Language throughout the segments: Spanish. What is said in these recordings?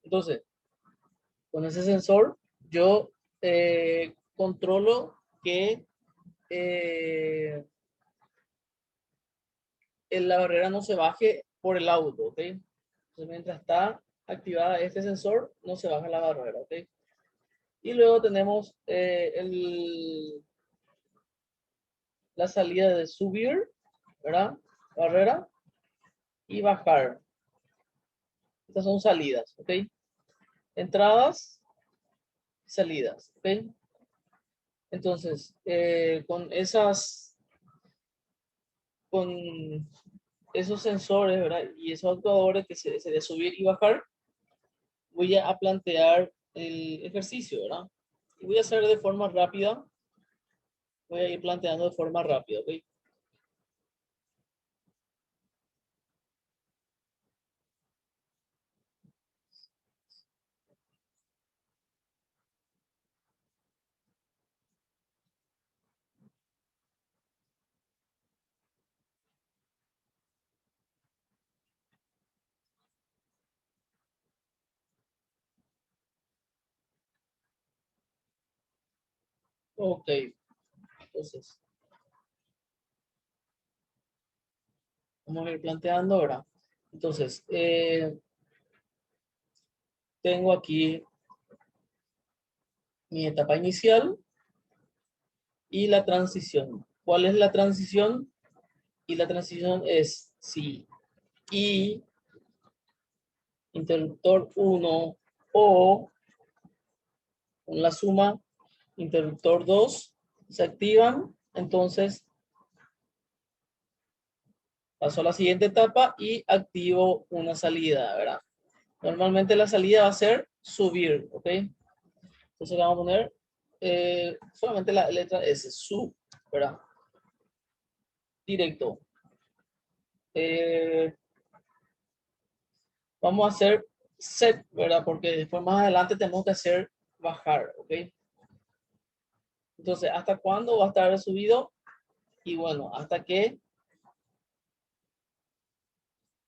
Entonces, con ese sensor, yo controlo que la barrera no se baje por el auto, ¿ok? Entonces, mientras está activada este sensor, no se baja la barrera, ¿ok? Y luego tenemos la salida de subir, ¿verdad? Barrera y bajar. Estas son salidas, ¿ok? Entradas, salidas, ¿ok? Entonces, con esos sensores, ¿verdad? Y esos actuadores que se de subir y bajar, voy a plantear el ejercicio, ¿verdad? Y voy a hacer de forma rápida. Voy a ir planteando de forma rápida, ¿ok? Ok, entonces, vamos a ir planteando ahora. Entonces, tengo aquí mi etapa inicial y la transición. ¿Cuál es la transición? Y la transición es si y interruptor 1 o con la suma interruptor 2 se activan, entonces paso a la siguiente etapa y activo una salida, ¿verdad? Normalmente la salida va a ser subir, ¿ok? Entonces le vamos a poner solamente la letra S, sub, ¿verdad? Directo. Vamos a hacer set, ¿verdad? Porque después más adelante tenemos que hacer bajar, ¿ok? Entonces, ¿hasta cuándo va a estar subido? Y bueno,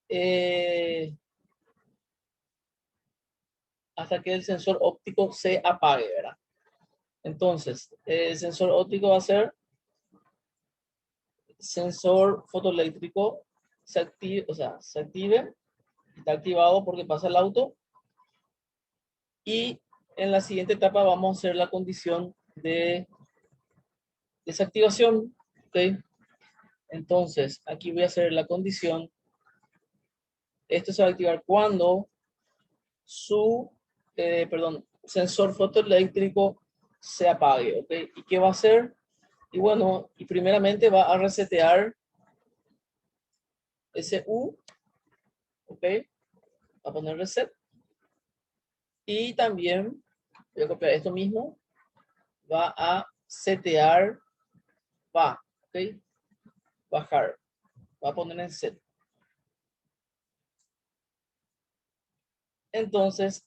eh, hasta que el sensor óptico se apague, ¿verdad? Entonces, el sensor óptico va a ser sensor fotoeléctrico, se active, o sea, se active, está activado porque pasa el auto. Y en la siguiente etapa vamos a hacer la condición de desactivación, ¿ok? Entonces, aquí voy a hacer la condición. Esto se va a activar cuando su, sensor fotoeléctrico se apague, ¿ok? ¿Y qué va a hacer? Y bueno, y primeramente va a resetear ese U, ¿ok? Va a poner reset. Y también, voy a copiar esto mismo, va a setear, ¿ok? Bajar, va a poner en set. Entonces,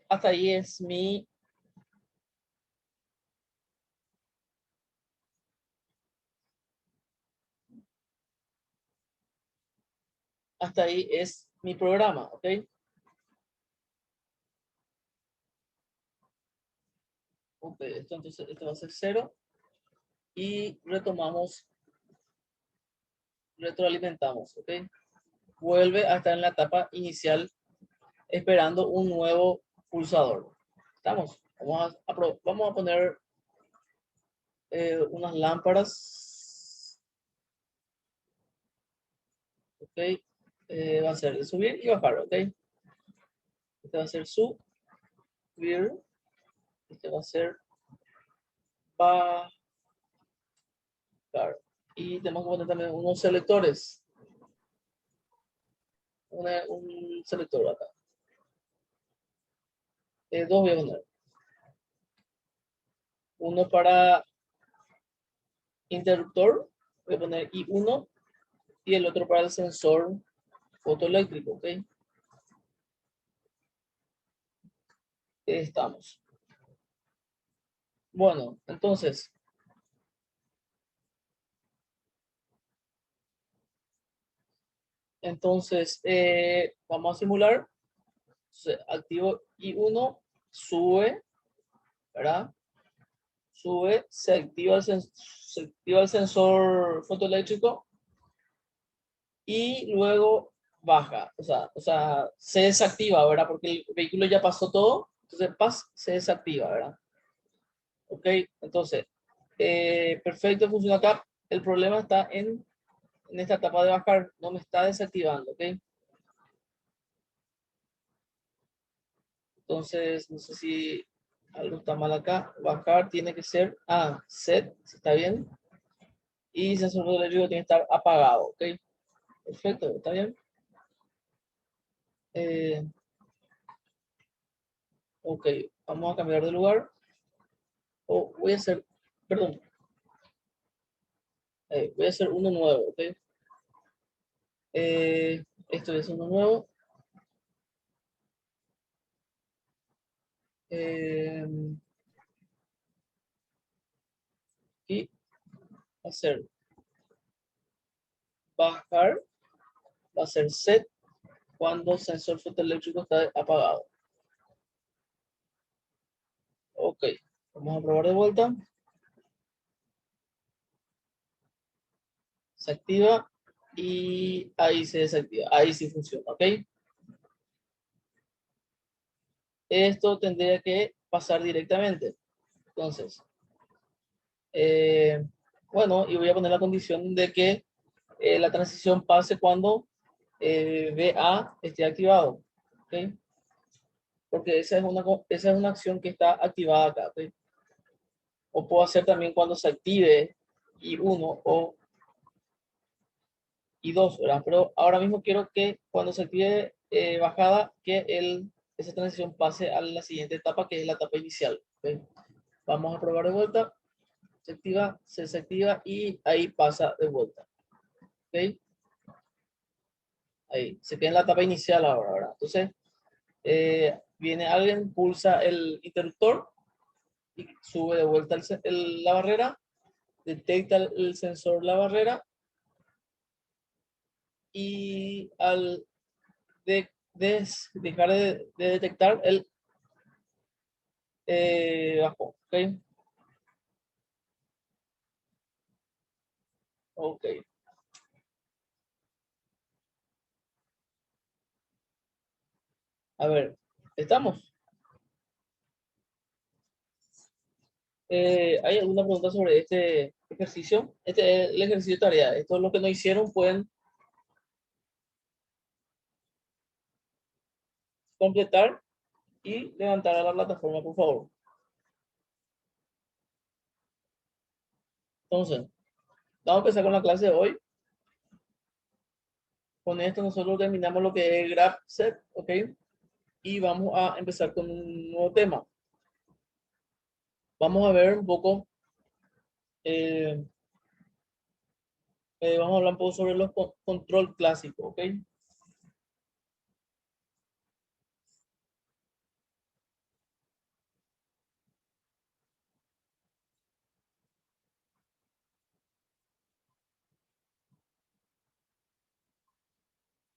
hasta ahí es mi programa, ¿ok? Ok, entonces esto va a ser 0 y retroalimentamos, ¿ok? Vuelve a estar en la etapa inicial esperando un nuevo pulsador. ¿Estamos? Vamos a poner unas lámparas, ¿ok? Va a ser de subir y bajar, ¿ok? Este va a ser subir, este va a ser bajar. Y tenemos que poner también unos selectores. Un selector acá. Dos voy a poner. Uno para interruptor, voy a poner I1 y el otro para el sensor fotoeléctrico, ¿ok? Estamos. Bueno, entonces vamos a simular. Activo I1, sube, ¿verdad? Sube, se activa el sensor fotoeléctrico y luego baja, o sea, se desactiva, ¿verdad? Porque el vehículo ya pasó todo, entonces se desactiva, ¿verdad? Ok, entonces, perfecto, funciona acá. El problema está en esta etapa de bajar, no me está desactivando, ¿ok? Entonces, no sé si algo está mal acá. Bajar tiene que ser, set, si está bien. Y sensor eléctrico tiene que estar apagado, ¿ok? Perfecto, ¿está bien? Eh, ok, vamos a cambiar de lugar. Voy a hacer, perdón, voy a hacer uno nuevo, ¿ok? Esto es uno nuevo. Eh, y hacer bajar, va a ser set cuando el sensor fotoeléctrico está apagado. Ok, vamos a probar de vuelta. Se activa y ahí se desactiva. Ahí sí funciona, ¿ok? Esto tendría que pasar directamente. Entonces, bueno, y voy a poner la condición de que la transición pase cuando VA esté activado, ¿ok? Porque esa es una acción que está activada acá, ¿ok? O puedo hacer también cuando se active I1 o I2, ¿verdad? Pero ahora mismo quiero que cuando se active bajada, que esa transición pase a la siguiente etapa, que es la etapa inicial, ¿ok? Vamos a probar de vuelta. Se activa, se desactiva y ahí pasa de vuelta, ¿ok? Ahí, se queda en la etapa inicial ahora, ¿verdad? Entonces, viene alguien, pulsa el interruptor y sube de vuelta la barrera, detecta el sensor la barrera y al dejar de detectar el bajó, ¿ok? Ok. A ver, ¿estamos? ¿Hay alguna pregunta sobre este ejercicio? Este es el ejercicio de tarea. Esto es lo que no hicieron, pueden completar y levantar a la plataforma, por favor. Entonces, vamos a empezar con la clase de hoy. Con esto nosotros terminamos lo que es graph set, ¿ok? Y vamos a empezar con un nuevo tema. Vamos a ver un poco, eh, vamos a hablar un poco sobre los control clásicos, ¿ok?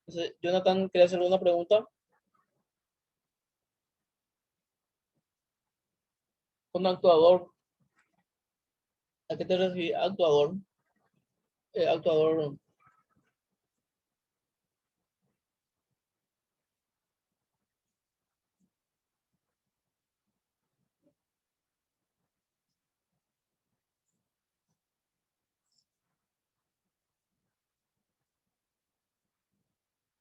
Entonces, Jonathan, ¿quería hacer una pregunta? Con actuador, ¿a qué te refieres? Actuador, actuador,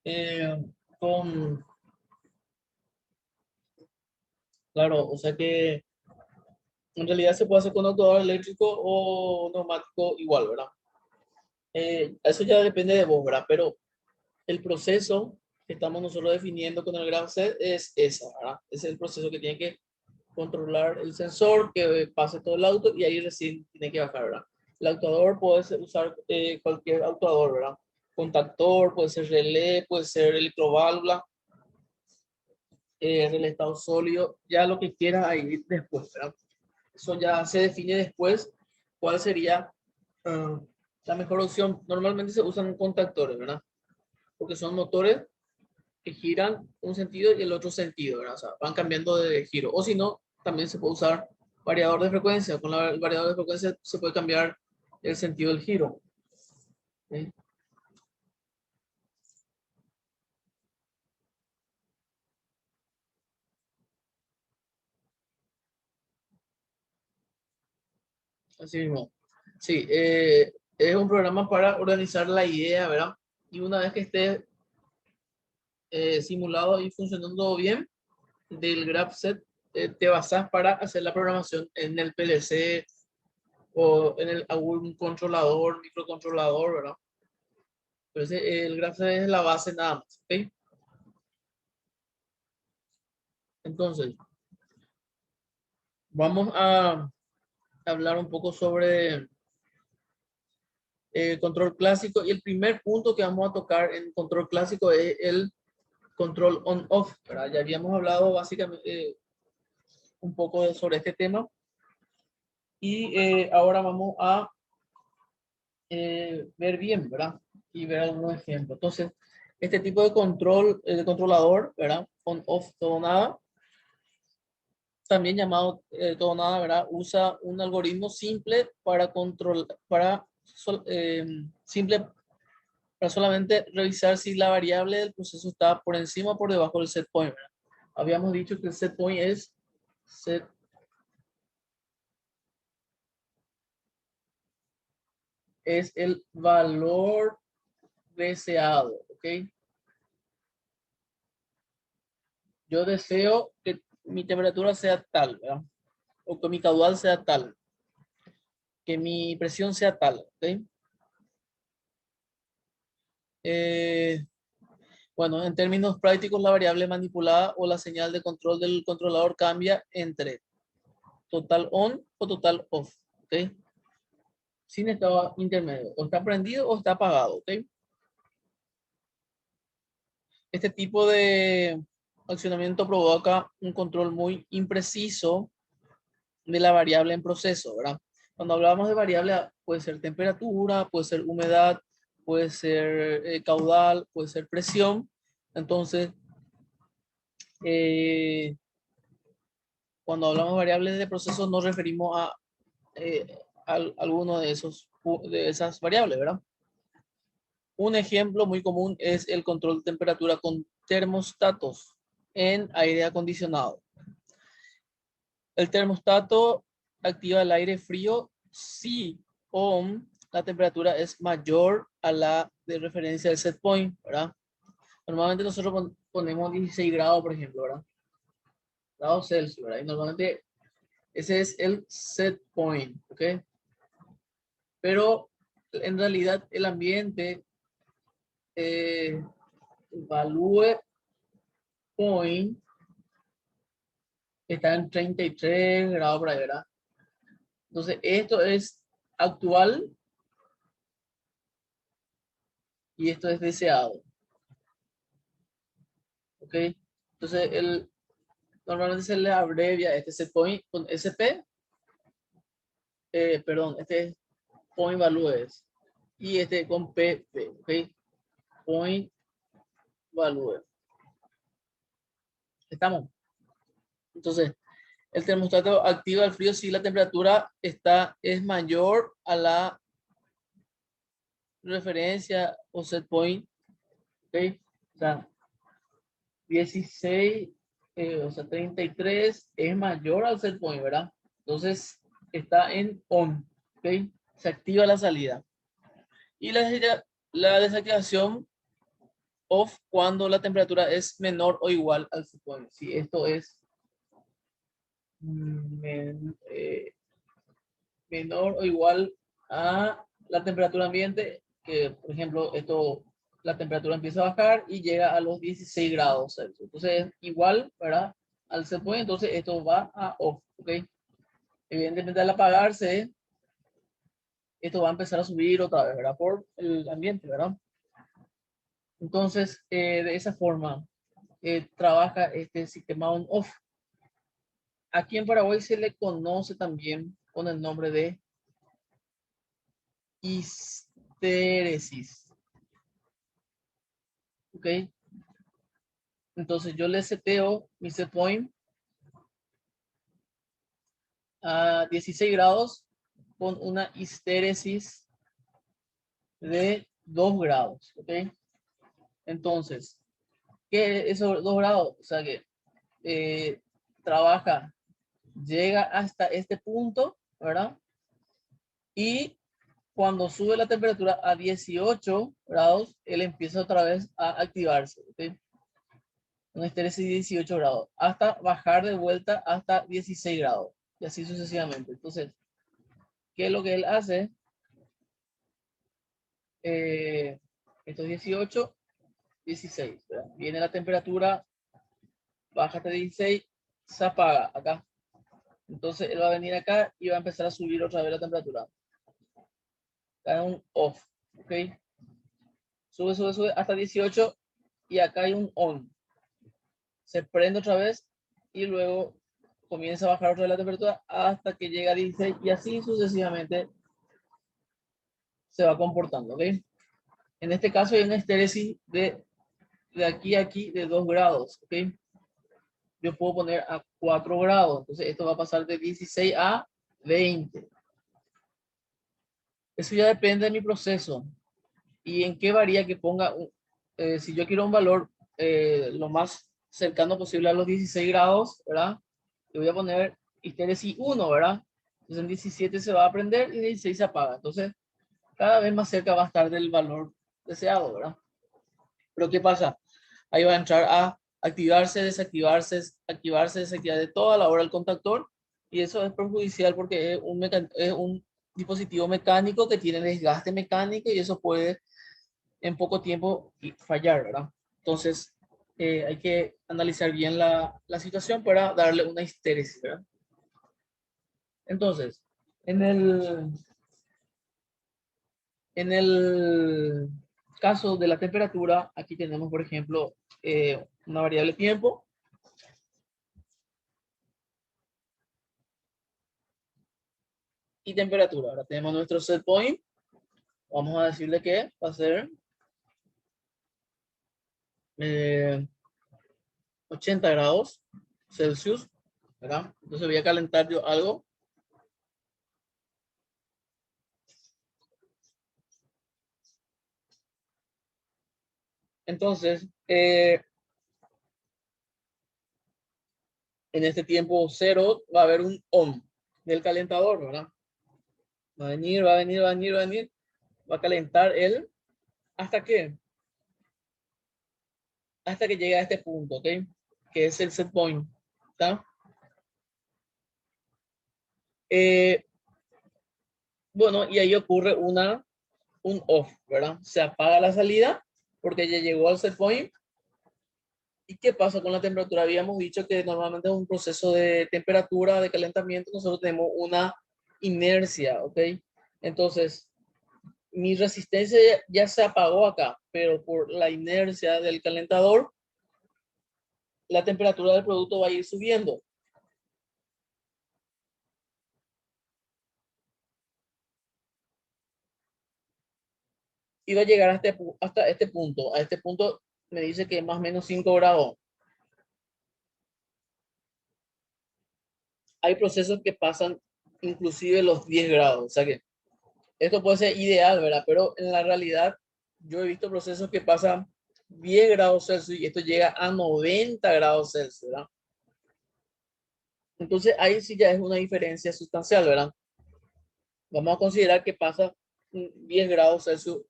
eh, con, claro, o sea que en realidad se puede hacer con actuador eléctrico o neumático igual, ¿verdad? Eso ya depende de vos, ¿verdad? Pero el proceso que estamos nosotros definiendo con el graph set es esa, ¿verdad? Es el proceso que tiene que controlar el sensor, que pase todo el auto y ahí recién tiene que bajar, ¿verdad? El actuador puede usar cualquier actuador, ¿verdad? Contactor, puede ser relé, puede ser electroválvula, relé estado sólido, ya lo que quieras ahí después, ¿verdad? Eso ya se define después cuál sería la mejor opción. Normalmente se usan contactores, ¿verdad? Porque son motores que giran un sentido y el otro sentido, ¿verdad? O sea, van cambiando de giro. O si no, también se puede usar variador de frecuencia. Con el variador de frecuencia se puede cambiar el sentido del giro. ¿Sí? Así mismo. Sí, es un programa para organizar la idea, ¿verdad? Y una vez que esté simulado y funcionando bien del graph set, te basas para hacer la programación en el PLC o en algún controlador, microcontrolador, ¿verdad? Entonces, el graph set es la base nada más, ¿ok? Entonces, vamos a hablar un poco sobre control clásico y el primer punto que vamos a tocar en control clásico es el control on-off, ¿verdad? Ya habíamos hablado básicamente un poco sobre este tema y ahora vamos a ver bien, ¿verdad? Y ver algunos ejemplos. Entonces, este tipo de control, de controlador, ¿verdad? On-off, todo nada, también llamado todo nada, ¿verdad? Usa un algoritmo simple para control, simple para solamente revisar si la variable del proceso está por encima o por debajo del set point, ¿verdad? Habíamos dicho que el set point es set es el valor deseado, ¿ok? Yo deseo que mi temperatura sea tal, ¿verdad? O que mi caudal sea tal, que mi presión sea tal, ¿ok? Eh, bueno, en términos prácticos, la variable manipulada o la señal de control del controlador cambia entre total on o total off, ¿ok? Sin estado intermedio, o está prendido o está apagado, ¿ok? Este tipo de accionamiento provoca un control muy impreciso de la variable en proceso, ¿verdad? Cuando hablamos de variable, puede ser temperatura, puede ser humedad, puede ser caudal, puede ser presión. Entonces, eh, cuando hablamos de variables de proceso, nos referimos a alguno de esas variables, ¿verdad? Un ejemplo muy común es el control de temperatura con termostatos en aire acondicionado. El termostato activa el aire frío si la temperatura es mayor a la de referencia del set point, ¿verdad? Normalmente nosotros ponemos 16 grados, por ejemplo, ¿verdad? Grados Celsius, ¿verdad? Y normalmente ese es el set point, ¿ok? Pero en realidad el ambiente eh, value point está en 33 grados por ahí, ¿verdad? Entonces esto es actual y esto es deseado. ¿Ok? Entonces, normalmente se le abrevia este set point con SP, perdón, este es point values y este con PP, ¿ok? Point value. ¿Estamos? Entonces, el termostato activa el frío si la temperatura es mayor a la referencia o set point, ¿ok? O sea, 16, o sea, 33 es mayor al set point, ¿verdad? Entonces, está en on, ¿ok? Se activa la salida. Y la desactivación off cuando la temperatura es menor o igual al set point. Si esto es menor o igual a la temperatura ambiente, que por ejemplo, la temperatura empieza a bajar y llega a los 16 grados Celsius. Entonces, igual, ¿verdad? Al set point, entonces esto va a off, ¿ok? Evidentemente al apagarse, esto va a empezar a subir otra vez, ¿verdad? Por el ambiente, ¿verdad? Entonces, de esa forma trabaja este sistema on-off. Aquí en Paraguay se le conoce también con el nombre de histéresis. ¿Ok? Entonces yo le seteo mi set point a 16 grados con una histéresis de 2 grados, ¿ok? Entonces, ¿qué es esos 2 grados? O sea que trabaja, llega hasta este punto, ¿verdad? Y cuando sube la temperatura a 18 grados, él empieza otra vez a activarse, ¿ok? Una histéresis de 18 grados, hasta bajar de vuelta hasta 16 grados, y así sucesivamente. Entonces, ¿qué es lo que él hace? Estos 18, 16, ¿verdad? Viene la temperatura, baja hasta 16, se apaga acá. Entonces él va a venir acá y va a empezar a subir otra vez la temperatura. Acá hay un off, ¿ok? Sube, sube, sube hasta 18 y acá hay un on. Se prende otra vez y luego comienza a bajar otra vez la temperatura hasta que llega a 16 y así sucesivamente se va comportando, ¿ok? En este caso hay una histéresis de aquí a aquí de 2 grados, ¿ok? Yo puedo poner a 4 grados, entonces esto va a pasar de 16 a 20. Eso ya depende de mi proceso y en qué varía que ponga, si yo quiero un valor lo más cercano posible a los 16 grados, ¿verdad? Le voy a poner histéresis 1, ¿verdad? Entonces en 17 se va a prender y en 16 se apaga. Entonces cada vez más cerca va a estar del valor deseado, ¿verdad? Pero ¿qué pasa? Ahí va a entrar a activarse, desactivarse, activarse, desactivar de toda la hora el contactor y eso es perjudicial porque es un dispositivo mecánico que tiene desgaste mecánico y eso puede en poco tiempo fallar, ¿verdad? Entonces hay que analizar bien la situación para darle una histéresis, ¿verdad? Entonces, en el caso de la temperatura, aquí tenemos, por ejemplo, una variable tiempo. Y temperatura. Ahora tenemos nuestro set point. Vamos a decirle que va a ser 80 grados Celsius, ¿verdad? Entonces voy a calentar yo algo. Entonces, en este tiempo cero va a haber un on del calentador, ¿verdad? Va a venir, va a venir, va a venir, va a venir. Va a calentar él hasta que llegue a este punto, ¿ok? Que es el set point, ¿está? Bueno, y ahí ocurre un off, ¿verdad? Se apaga la salida porque ya llegó al set point. ¿Y qué pasa con la temperatura? Habíamos dicho que normalmente es un proceso de temperatura, de calentamiento, nosotros tenemos una inercia, ¿ok? Entonces, mi resistencia ya se apagó acá, pero por la inercia del calentador, la temperatura del producto va a ir subiendo. Y va a llegar hasta este punto. A este punto me dice que más o menos 5 grados. Hay procesos que pasan inclusive los 10 grados. O sea que esto puede ser ideal, ¿verdad? Pero en la realidad yo he visto procesos que pasan 10 grados Celsius y esto llega a 90 grados Celsius, ¿verdad? Entonces ahí sí ya es una diferencia sustancial, ¿verdad? Vamos a considerar que pasa 10 grados Celsius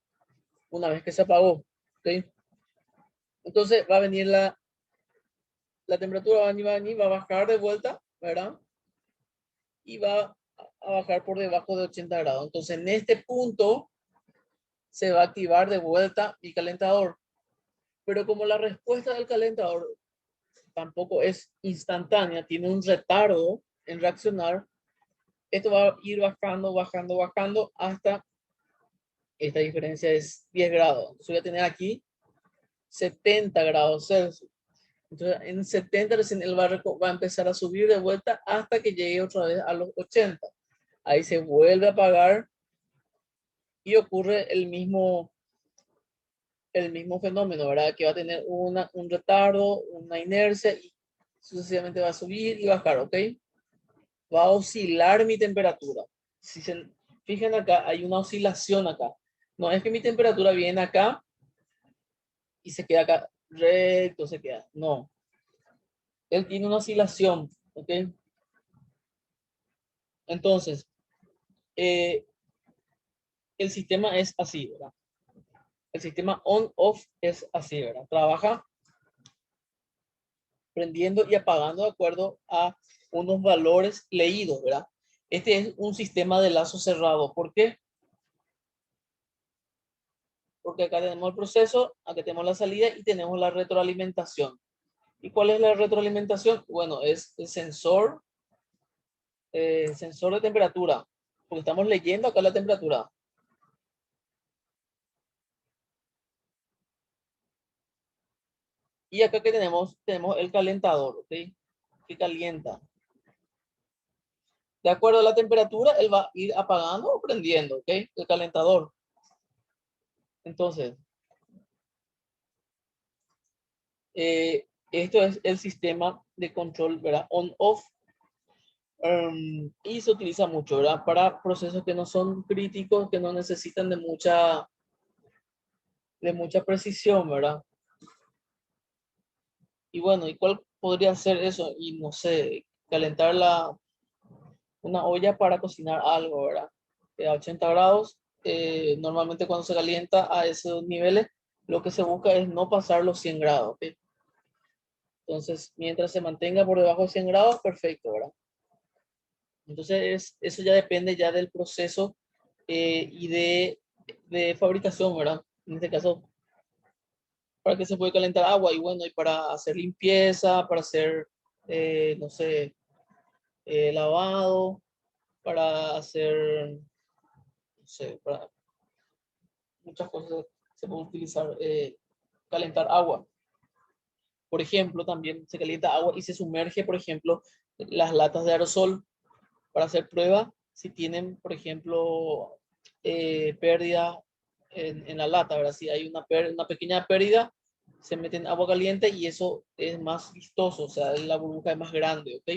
una vez que se apagó, ¿ok? Entonces va a venir la temperatura, va a venir, va a bajar de vuelta, ¿verdad? Y va a bajar por debajo de 80 grados. Entonces en este punto se va a activar de vuelta mi calentador. Pero como la respuesta del calentador tampoco es instantánea, tiene un retardo en reaccionar, esto va a ir bajando, bajando, bajando hasta esta diferencia es 10 grados. Entonces voy a tener aquí 70 grados Celsius. Entonces en 70 recién el barco va a empezar a subir de vuelta hasta que llegue otra vez a los 80. Ahí se vuelve a apagar y ocurre el mismo fenómeno, ¿verdad? Que va a tener un retardo, una inercia y sucesivamente va a subir y bajar, ¿ok? Va a oscilar mi temperatura. Si se fijan acá, hay una oscilación acá. No es que mi temperatura viene acá y se queda acá recto, se queda. No. Él tiene una oscilación, ¿ok? Entonces, el sistema es así, ¿verdad? El sistema on-off es así, ¿verdad? Trabaja prendiendo y apagando de acuerdo a unos valores leídos, ¿verdad? Este es un sistema de lazo cerrado. ¿Por qué? Porque acá tenemos el proceso, acá tenemos la salida y tenemos la retroalimentación. ¿Y cuál es la retroalimentación? Bueno, es el sensor de temperatura, porque estamos leyendo acá la temperatura. Y acá que tenemos el calentador, ¿ok? Que calienta. De acuerdo a la temperatura, él va a ir apagando o prendiendo, ¿ok? El calentador. Entonces, esto es el sistema de control, ¿verdad? On-off. Y se utiliza mucho, ¿verdad? Para procesos que no son críticos, que no necesitan de mucha precisión, ¿verdad? Y bueno, ¿y cuál podría ser eso? Y no sé, calentar una olla para cocinar algo, ¿verdad? A 80 grados, normalmente cuando se calienta a esos niveles, lo que se busca es no pasar los 100 grados, ¿ok? Entonces, mientras se mantenga por debajo de 100 grados, perfecto, ¿verdad? Entonces, eso ya depende ya del proceso y de fabricación, ¿verdad? En este caso, para que se puede calentar agua y bueno, y para hacer limpieza, para hacer, no sé, lavado, para hacer, no sé, para muchas cosas se puede utilizar, calentar agua. Por ejemplo, también se calienta agua y se sumerge, por ejemplo, las latas de aerosol para hacer prueba si tienen, por ejemplo, pérdida en la lata, ¿verdad? Si hay una pequeña pérdida, se mete en agua caliente y eso es más vistoso, o sea, la burbuja es más grande, ¿ok?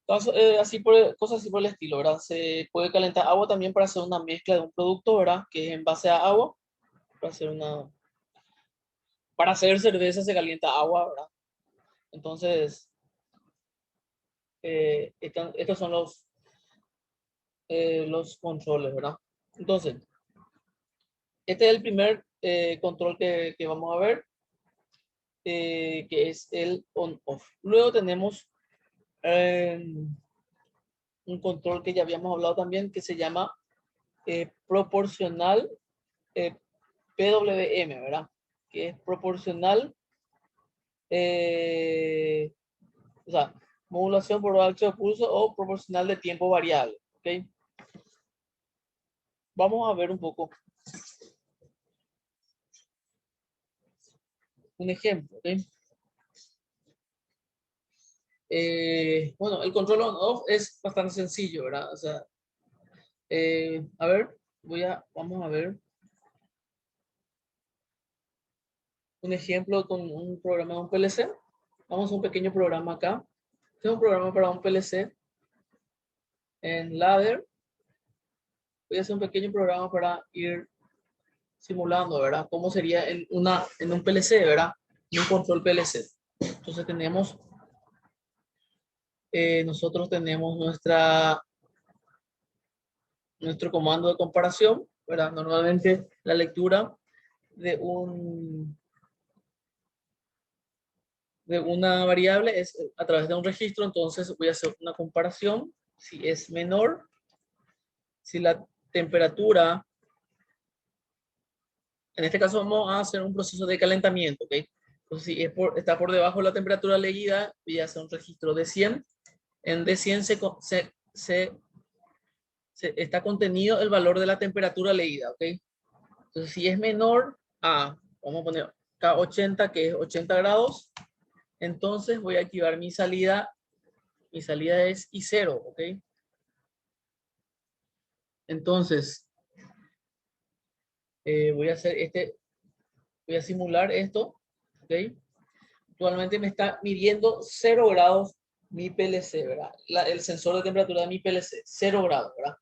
Cosas así por el estilo, ¿verdad? Se puede calentar agua también para hacer una mezcla de un producto, ¿verdad? Que es en base a agua, para hacer cerveza se calienta agua, ¿verdad? Entonces, estos son los controles, ¿verdad? Entonces, este es el primer control que vamos a ver, que es el on-off. Luego tenemos eh, un control que ya habíamos hablado también, que se llama proporcional PWM, ¿verdad? Que es proporcional, eh, o sea, modulación por ancho de pulso o proporcional de tiempo variable, ¿ok? Vamos a ver un poco un ejemplo, ¿ok? Bueno, el control on-off es bastante sencillo, ¿verdad? O sea, a ver, vamos a ver un ejemplo con un programa de un PLC. Vamos a un pequeño programa acá. Este es un programa para un PLC en ladder. Voy a hacer un pequeño programa para ir simulando, ¿verdad? Cómo sería en un PLC, ¿verdad? En un control PLC. Entonces nosotros tenemos nuestro comando de comparación, ¿verdad? Normalmente la lectura de una variable es a través de un registro, entonces voy a hacer una comparación. Si es menor, si la temperatura, en este caso vamos a hacer un proceso de calentamiento, ¿ok? Entonces si está por debajo de la temperatura leída, voy a hacer un registro de 100. En D100 está contenido el valor de la temperatura leída, ¿ok? Entonces si es menor a, vamos a poner K80, que es 80 grados, entonces voy a activar mi salida. Mi salida es I0, ¿ok? Entonces, Voy a hacer voy a simular esto, ¿ok? Actualmente me está midiendo 0 grados mi PLC, ¿verdad? El sensor de temperatura de mi PLC, 0 grados, ¿verdad?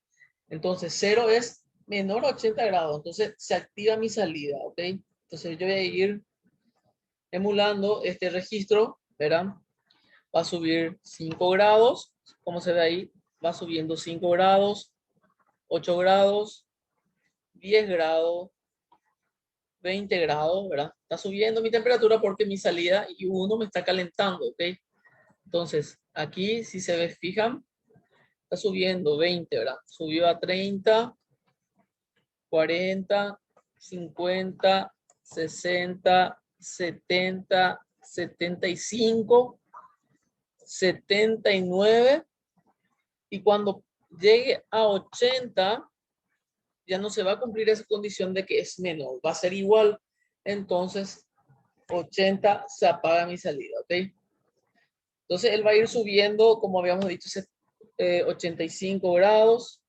Entonces, 0 es menor a 80 grados, entonces se activa mi salida, ¿ok? Entonces yo voy a ir emulando este registro, ¿verdad? Va a subir 5 grados, como se ve ahí, va subiendo 5 grados, 8 grados, 10 grados, 20 grados, ¿verdad? Está subiendo mi temperatura porque mi salida I1 me está calentando, ¿ok? Entonces, aquí, si se fijan, está subiendo 20, ¿verdad? Subió a 30, 40, 50, 60, 70, 75, 79, y cuando llegue a 80, ya no se va a cumplir esa condición de que es menor, va a ser igual. Entonces, 80 se apaga mi salida, ¿ok? Entonces, él va a ir subiendo, como habíamos dicho, 85 grados,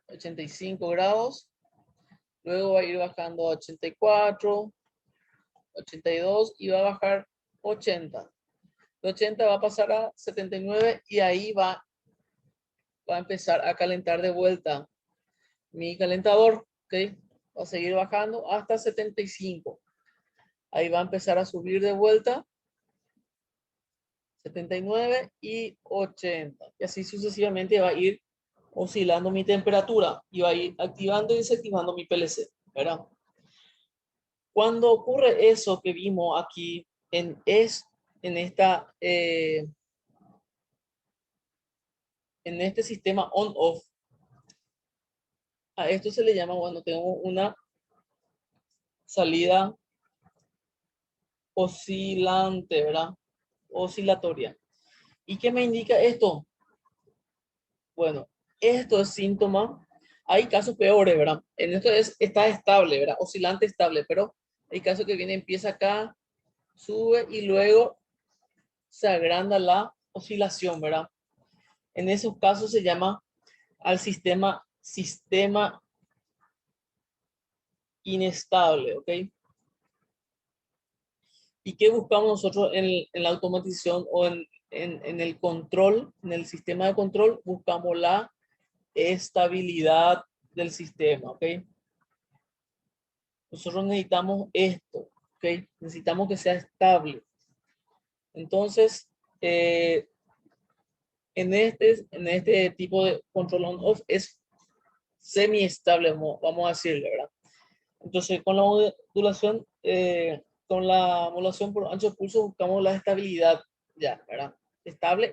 85 grados, luego va a ir bajando a 84, 82 y va a bajar 80. De 80 va a pasar a 79 y ahí va a empezar a calentar de vuelta mi calentador, ¿ok? Va a seguir bajando hasta 75. Ahí va a empezar a subir de vuelta 79 y 80. Y así sucesivamente va a ir oscilando mi temperatura y va a ir activando y desactivando mi PLC, ¿verdad? Cuando ocurre eso que vimos aquí en este sistema on-off, a esto se le llama cuando tengo una salida oscilante, ¿verdad? Oscilatoria. ¿Y qué me indica esto? Bueno, esto es síntoma. Hay casos peores, ¿verdad? En esto está estable, ¿verdad? Oscilante estable, pero hay casos que viene, empieza acá, sube y luego se agranda la oscilación, ¿verdad? En esos casos se llama al sistema inestable, ¿ok? ¿Y qué buscamos nosotros en la automatización o en el control, en el sistema de control? Buscamos la estabilidad del sistema, ¿ok? Nosotros necesitamos esto, ¿ok? Necesitamos que sea estable. Entonces, en este tipo de control on-off es semi-estable, vamos a decirle, ¿verdad? Entonces, con la modulación por ancho de pulso buscamos la estabilidad, ya, ¿verdad? Estable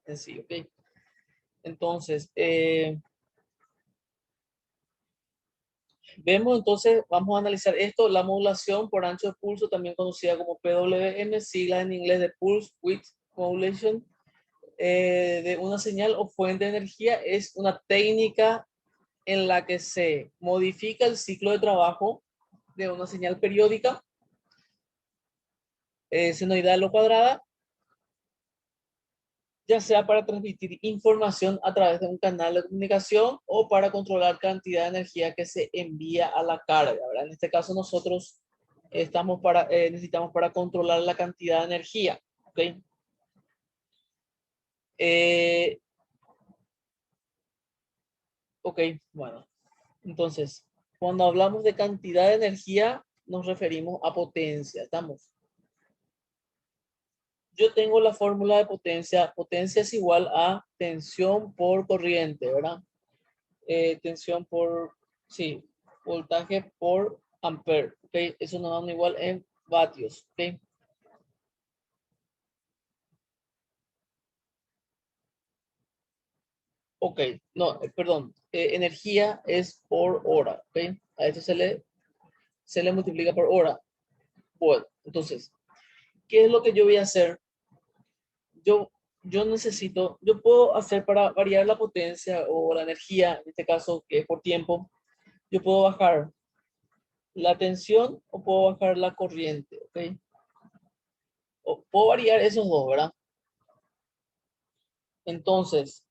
en sí, ¿ok? Entonces, vamos a analizar esto, la modulación por ancho de pulso, también conocida como PWM, sigla en inglés de Pulse Width Modulation, de una señal o fuente de energía, es una técnica en la que se modifica el ciclo de trabajo de una señal periódica senoidal o cuadrada, ya sea para transmitir información a través de un canal de comunicación o para controlar cantidad de energía que se envía a la carga, ¿verdad? En este caso nosotros necesitamos para controlar la cantidad de energía, ¿ok? Ok, bueno. Entonces, cuando hablamos de cantidad de energía, nos referimos a potencia, ¿estamos? Yo tengo la fórmula de potencia. Potencia es igual a tensión por corriente, ¿verdad? Sí, voltaje por ampere, ¿ok? Eso nos da igual en vatios, ¿ok? Ok, no, perdón, energía es por hora, ¿ok? A eso se le multiplica por hora. Bueno, entonces, ¿qué es lo que yo voy a hacer? Yo, yo puedo hacer para variar la potencia o la energía, en este caso, que es por tiempo, yo puedo bajar la tensión o puedo bajar la corriente, ¿ok? O puedo variar esos dos, ¿verdad? Entonces,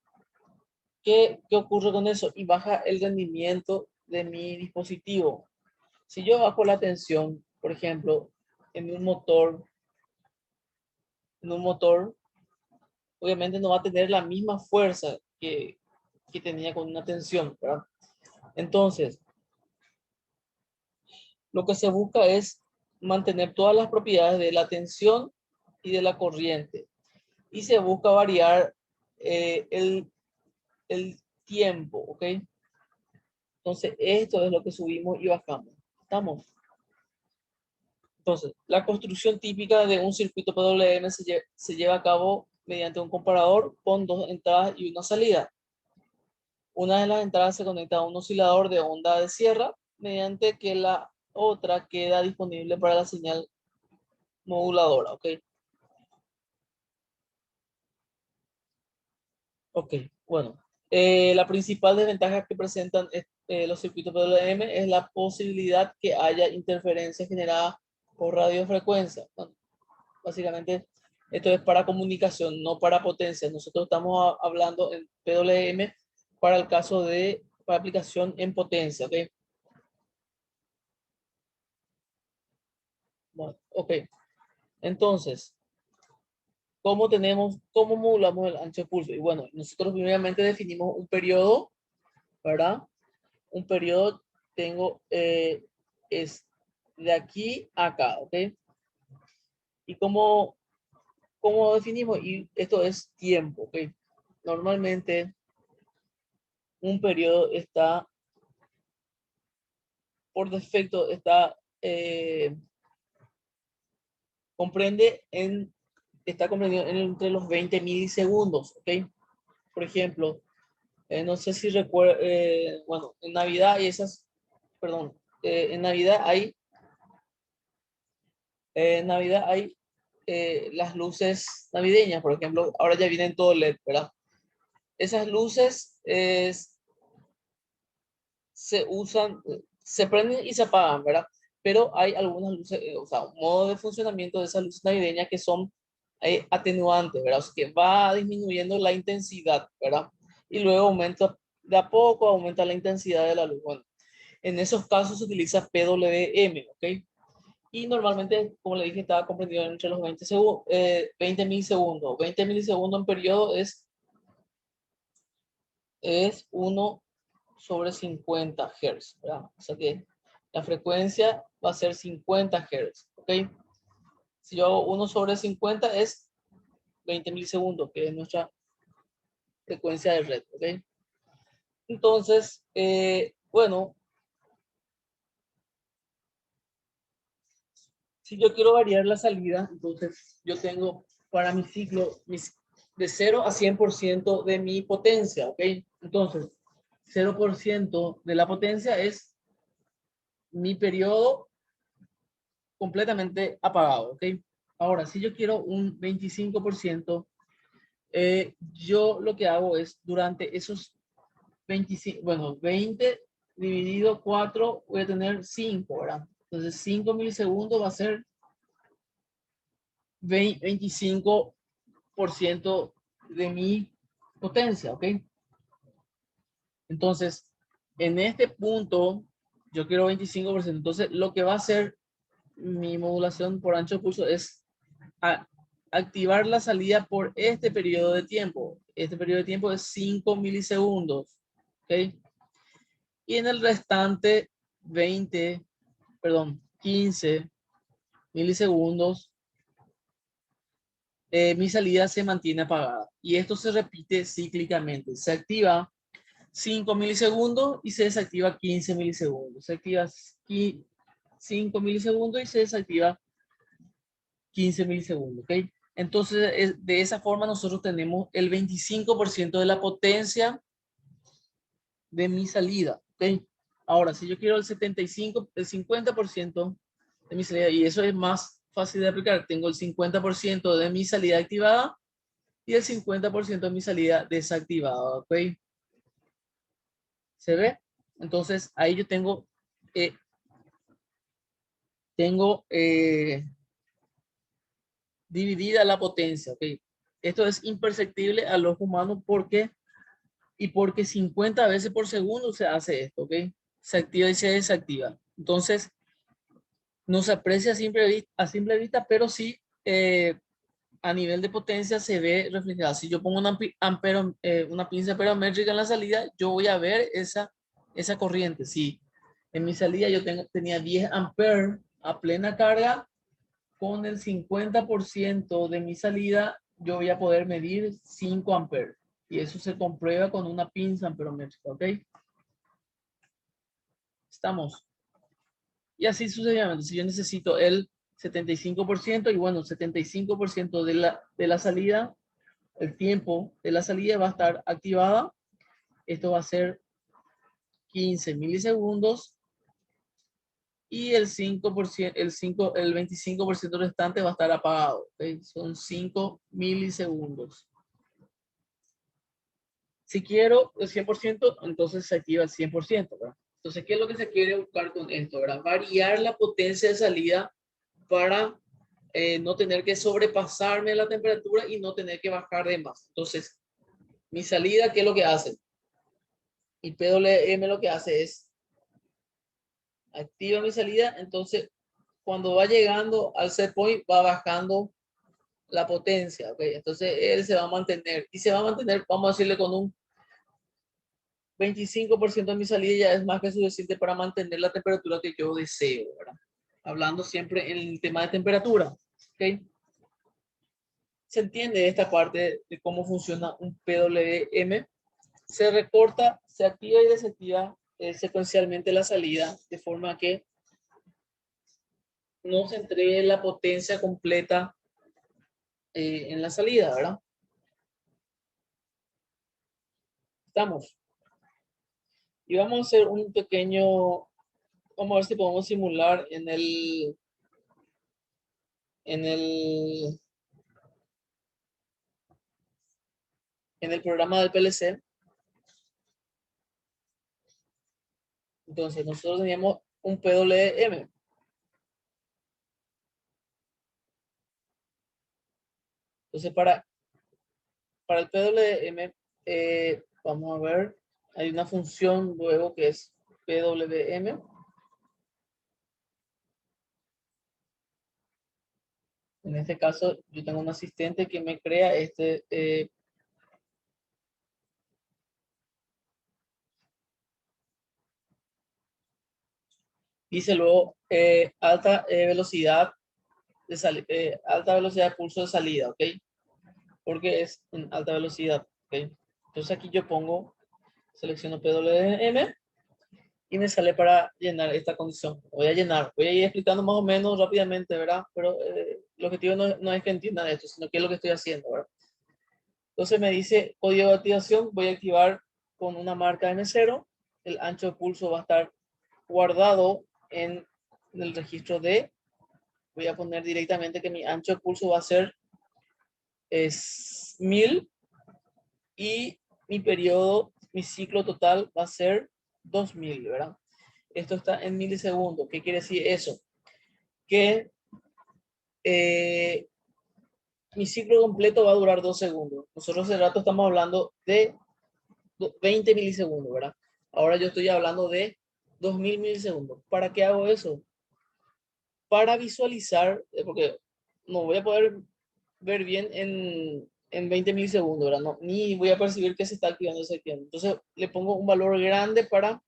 ¿Qué ocurre con eso? Y baja el rendimiento de mi dispositivo. Si yo bajo la tensión, por ejemplo, en en un motor, obviamente no va a tener la misma fuerza que tenía con una tensión, ¿verdad? Entonces, lo que se busca es mantener todas las propiedades de la tensión y de la corriente. Y se busca variar el tiempo, ¿ok? Entonces, esto es lo que subimos y bajamos. ¿Estamos? Entonces, la construcción típica de un circuito PWM se lleva a cabo mediante un comparador con dos entradas y una salida. Una de las entradas se conecta a un oscilador de onda de sierra, mediante que la otra queda disponible para la señal moduladora, ¿ok? Ok, bueno. La principal desventaja que presentan los circuitos PWM es la posibilidad que haya interferencias generadas por radiofrecuencia. Bueno, básicamente, esto es para comunicación, no para potencia. Nosotros estamos hablando en PWM para el caso de para aplicación en potencia, ¿ok? Bueno, ok. Entonces, cómo modulamos el ancho de pulso? Y bueno, nosotros primeramente definimos un periodo, ¿verdad? Un periodo es de aquí a acá, ¿ok? ¿Y cómo definimos? Y esto es tiempo, ¿ok? Normalmente un periodo está, por defecto, eh, comprende está comprendido entre los 20 milisegundos, ¿ok? Por ejemplo, no sé si recuerda, bueno, en Navidad hay perdón, en Navidad hay las luces navideñas, por ejemplo, ahora ya vienen todo LED, ¿verdad? Esas luces se usan, se prenden y se apagan, ¿verdad? Pero hay algunas luces, o sea, un modo de funcionamiento de esas luces navideñas que son atenuantes, ¿verdad? O sea, que va disminuyendo la intensidad, ¿verdad? Y luego aumenta, de a poco aumenta la intensidad de la luz. Bueno, en esos casos se utiliza PWM, ¿ok? Y normalmente, como le dije, estaba comprendido entre los 20 milisegundos. 20 milisegundos en periodo es 1/50 Hz, ¿verdad? O sea que la frecuencia va a ser 50 Hz, ¿ok? Si yo hago 1/50 es 20 milisegundos, que es nuestra frecuencia de red, ¿ok? Entonces, bueno, si yo quiero variar la salida, entonces yo tengo para mi ciclo de 0 a 100% de mi potencia, ¿ok? Entonces, 0% de la potencia es mi periodo completamente apagado, ¿ok? Ahora, si yo quiero un 25%, yo lo que hago es durante esos 25, bueno, 20 dividido 4, voy a tener 5, ¿verdad? Entonces, 5 milisegundos va a ser 25% de mi potencia, ¿ok? Entonces, en este punto, yo quiero 25%. Entonces, lo que va a hacer mi modulación por ancho de pulso es activar la salida por este periodo de tiempo. Este periodo de tiempo es 5 milisegundos, ¿ok? Y en el restante 15 milisegundos, mi salida se mantiene apagada. Y esto se repite cíclicamente. Se activa 5 milisegundos y se desactiva 15 milisegundos. Se activa 5 milisegundos y se desactiva 15 milisegundos. ¿Ok? Entonces, de esa forma nosotros tenemos el 25% de la potencia de mi salida. ¿Ok? Ahora, si yo quiero el 50% de mi salida, y eso es más fácil de aplicar, tengo el 50% de mi salida activada y el 50% de mi salida desactivada. ¿Ok? ¿Se ve? Entonces, ahí yo eh, tengo dividida la potencia. ¿Ok? Esto es imperceptible al ojo humano porque y porque 50 veces por segundo se hace esto, ¿ok? Se activa y se desactiva. Entonces, no se aprecia a simple vista, pero sí a nivel de potencia se ve reflejada. Si yo pongo una pinza amperométrica en la salida, yo voy a ver esa corriente. Si en mi salida yo tenía 10 amperes a plena carga, con el 50% de mi salida, yo voy a poder medir 5 amperes. Y eso se comprueba con una pinza amperométrica, ¿ok? Estamos. Y así sucesivamente. Si yo necesito el 75%, y bueno, 75% de la salida, el tiempo de la salida va a estar activada. Esto va a ser 15 milisegundos. Y el 5%, el 25% restante va a estar apagado. ¿Okay? Son 5 milisegundos. Si quiero el 100%, entonces se activa el 100%, ¿verdad? Entonces, ¿qué es lo que se quiere buscar con esto, ¿verdad? Variar la potencia de salida para no tener que sobrepasarme la temperatura y no tener que bajar de más. Entonces, mi salida, ¿qué es lo que hace? Y PWM lo que hace es activa mi salida, entonces cuando va llegando al set point va bajando la potencia, ¿ok? Entonces él se va a mantener y se va a mantener, vamos a decirle con un 25% de mi salida ya es más que suficiente para mantener la temperatura que yo deseo, ¿verdad? Hablando siempre en el tema de temperatura, ¿ok? Se entiende esta parte de cómo funciona un PWM. Se recorta, se activa y desactiva secuencialmente la salida de forma que no se entregue la potencia completa en la salida, ¿verdad? Estamos. Y vamos a hacer un pequeño, vamos a ver si podemos simular en el, en el programa del PLC. Entonces, nosotros teníamos un PWM. Entonces, para el PWM, vamos a ver, hay una función luego que es PWM. En este caso, yo tengo un asistente que me crea dice luego alta velocidad de pulso de salida, ¿ok? Porque es en alta velocidad, ¿ok? Entonces aquí yo selecciono PWM y me sale para llenar esta condición. Voy a ir explicando más o menos rápidamente, ¿verdad? Pero el objetivo no es que entiendan esto, sino qué es lo que estoy haciendo, ¿verdad? Entonces me dice código de activación, voy a activar con una marca M0, el ancho de pulso va a estar guardado en el registro D. Voy a poner directamente que mi ancho de pulso va a ser 1000 y mi periodo, mi ciclo total va a ser 2000, ¿verdad? Esto está en milisegundos. ¿Qué quiere decir eso? Que mi ciclo completo va a durar 2 segundos. Nosotros hace rato estamos hablando de 20 milisegundos, ¿verdad? Ahora yo estoy hablando de 2000 milisegundos. ¿Para qué hago eso? Para visualizar, porque no voy a poder ver bien en 20 milisegundos, ¿verdad? No, ni voy a percibir que se está activando ese tiempo. Entonces le pongo un valor grande para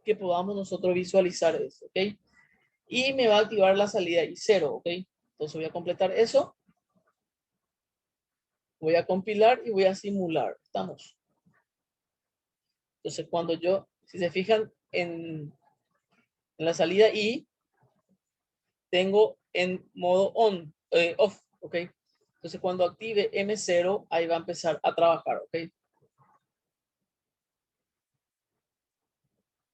que podamos nosotros visualizar eso, ¿ok? Y me va a activar la salida y 0, ¿ok? Entonces voy a completar eso, voy a compilar y voy a simular. Estamos. Entonces si se fijan en la salida y tengo en modo off, ¿ok? Entonces cuando active M0, ahí va a empezar a trabajar, ¿ok?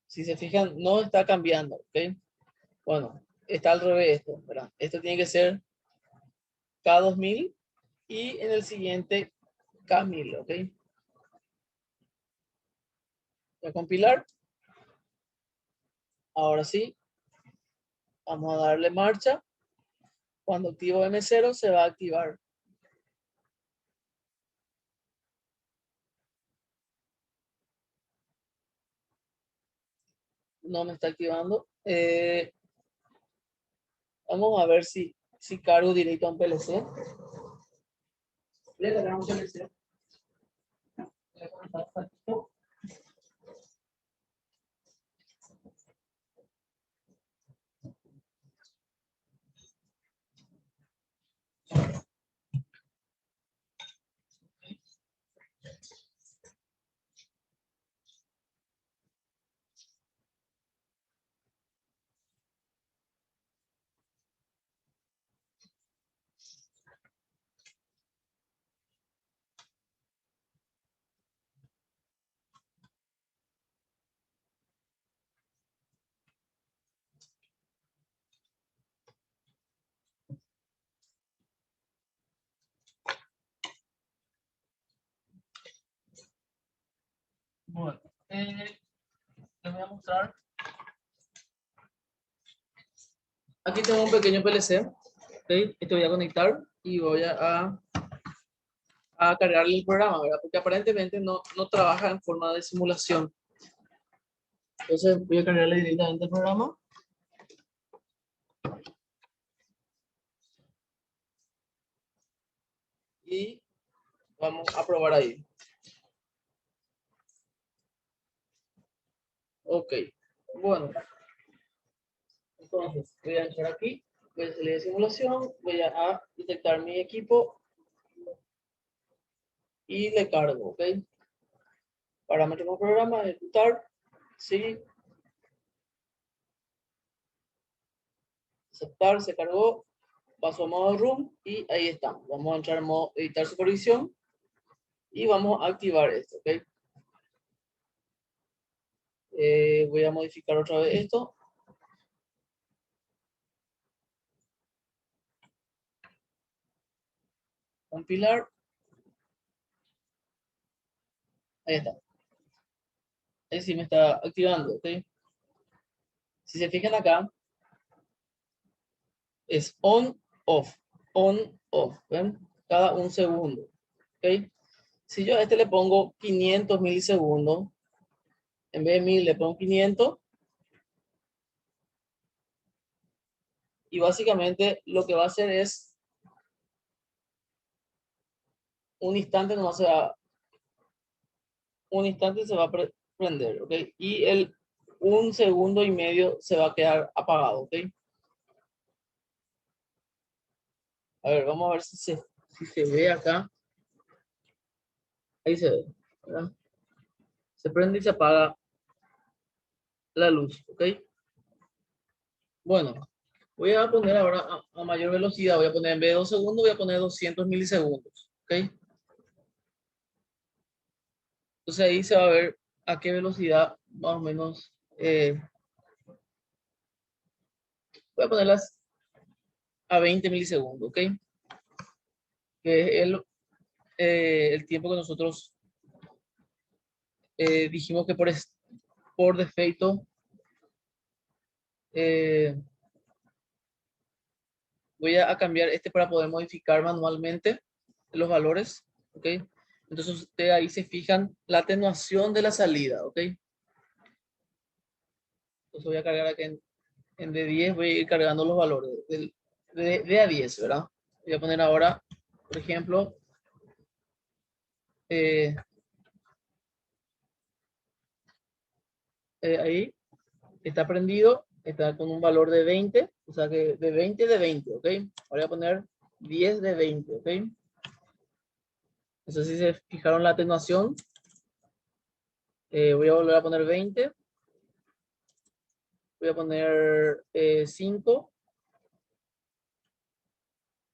Si se fijan, no está cambiando, ¿ok? Bueno, está al revés esto, ¿verdad? Esto tiene que ser K2000 y en el siguiente K1000, ¿ok? Voy a compilar. Ahora sí, vamos a darle marcha. Cuando activo M0 se va a activar. no me está activando. Vamos a ver si cargo directo a un PLC. Voy a cargar un PLC. Voy a conectar hasta aquí. Bueno, les voy a mostrar. Aquí tengo un pequeño PLC. ¿Okay? Esto voy a conectar y voy a cargarle el programa, ¿verdad? Porque aparentemente no trabaja en forma de simulación. Entonces voy a cargarle directamente el programa. Y vamos a probar ahí. Ok. Bueno. Entonces voy a entrar aquí. Voy a salir de simulación. Voy a detectar mi equipo. Y le cargo, ¿ok? Parámetro del programa, ejecutar. Sí. Aceptar, se cargó. Paso a modo room y ahí está. Vamos a entrar en modo editar supervisión. Y vamos a activar esto, ¿ok? Voy a modificar otra vez esto. Compilar. Ahí está. Ahí sí me está activando, ¿ok? Si se fijan acá, es on, off, ¿ven? Cada un segundo, ¿ok? Si yo a este le pongo 500 milisegundos, en vez de 1000 le pongo 500, y básicamente lo que va a hacer es un instante nomás un instante se va a prender, ¿ok? Y el 1,5 segundos se va a quedar apagado, ¿ok? A ver, vamos a ver si se ve acá. Ahí se ve, ¿verdad? Se prende y se apaga la luz, ¿ok? Bueno, voy a poner ahora a mayor velocidad. Voy a poner en vez de 2 segundos, voy a poner 200 milisegundos, ¿ok? Entonces ahí se va a ver a qué velocidad más o menos. Voy a ponerlas a 20 milisegundos, ¿ok? Que es el tiempo que nosotros dijimos que por defecto voy a cambiar este para poder modificar manualmente los valores, ¿ok? Entonces ustedes ahí se fijan la atenuación de la salida, ¿ok? Entonces voy a cargar aquí en D10, voy a ir cargando los valores de a 10, ¿verdad? Voy a poner ahora, por ejemplo, ahí está prendido, está con un valor de 20, o sea que de 20 de 20, ¿ok? Ahora voy a poner 10 de 20, ¿ok? Entonces si se fijaron la atenuación, voy a volver a poner 20, voy a poner 5,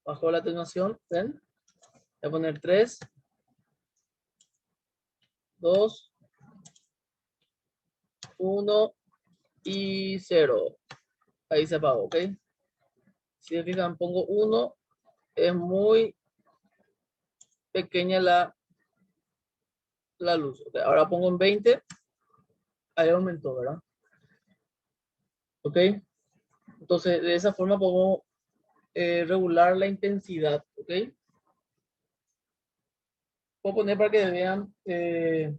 bajo la atenuación, ¿ven? Voy a poner 3, 2, 1 y 0. Ahí se apagó, ¿ok? Si se fijan, pongo 1, es muy pequeña la luz. Okay, ahora pongo en 20, ahí aumentó, ¿verdad? ¿Ok? Entonces, de esa forma podemos regular la intensidad, ¿ok? Puedo poner para que vean de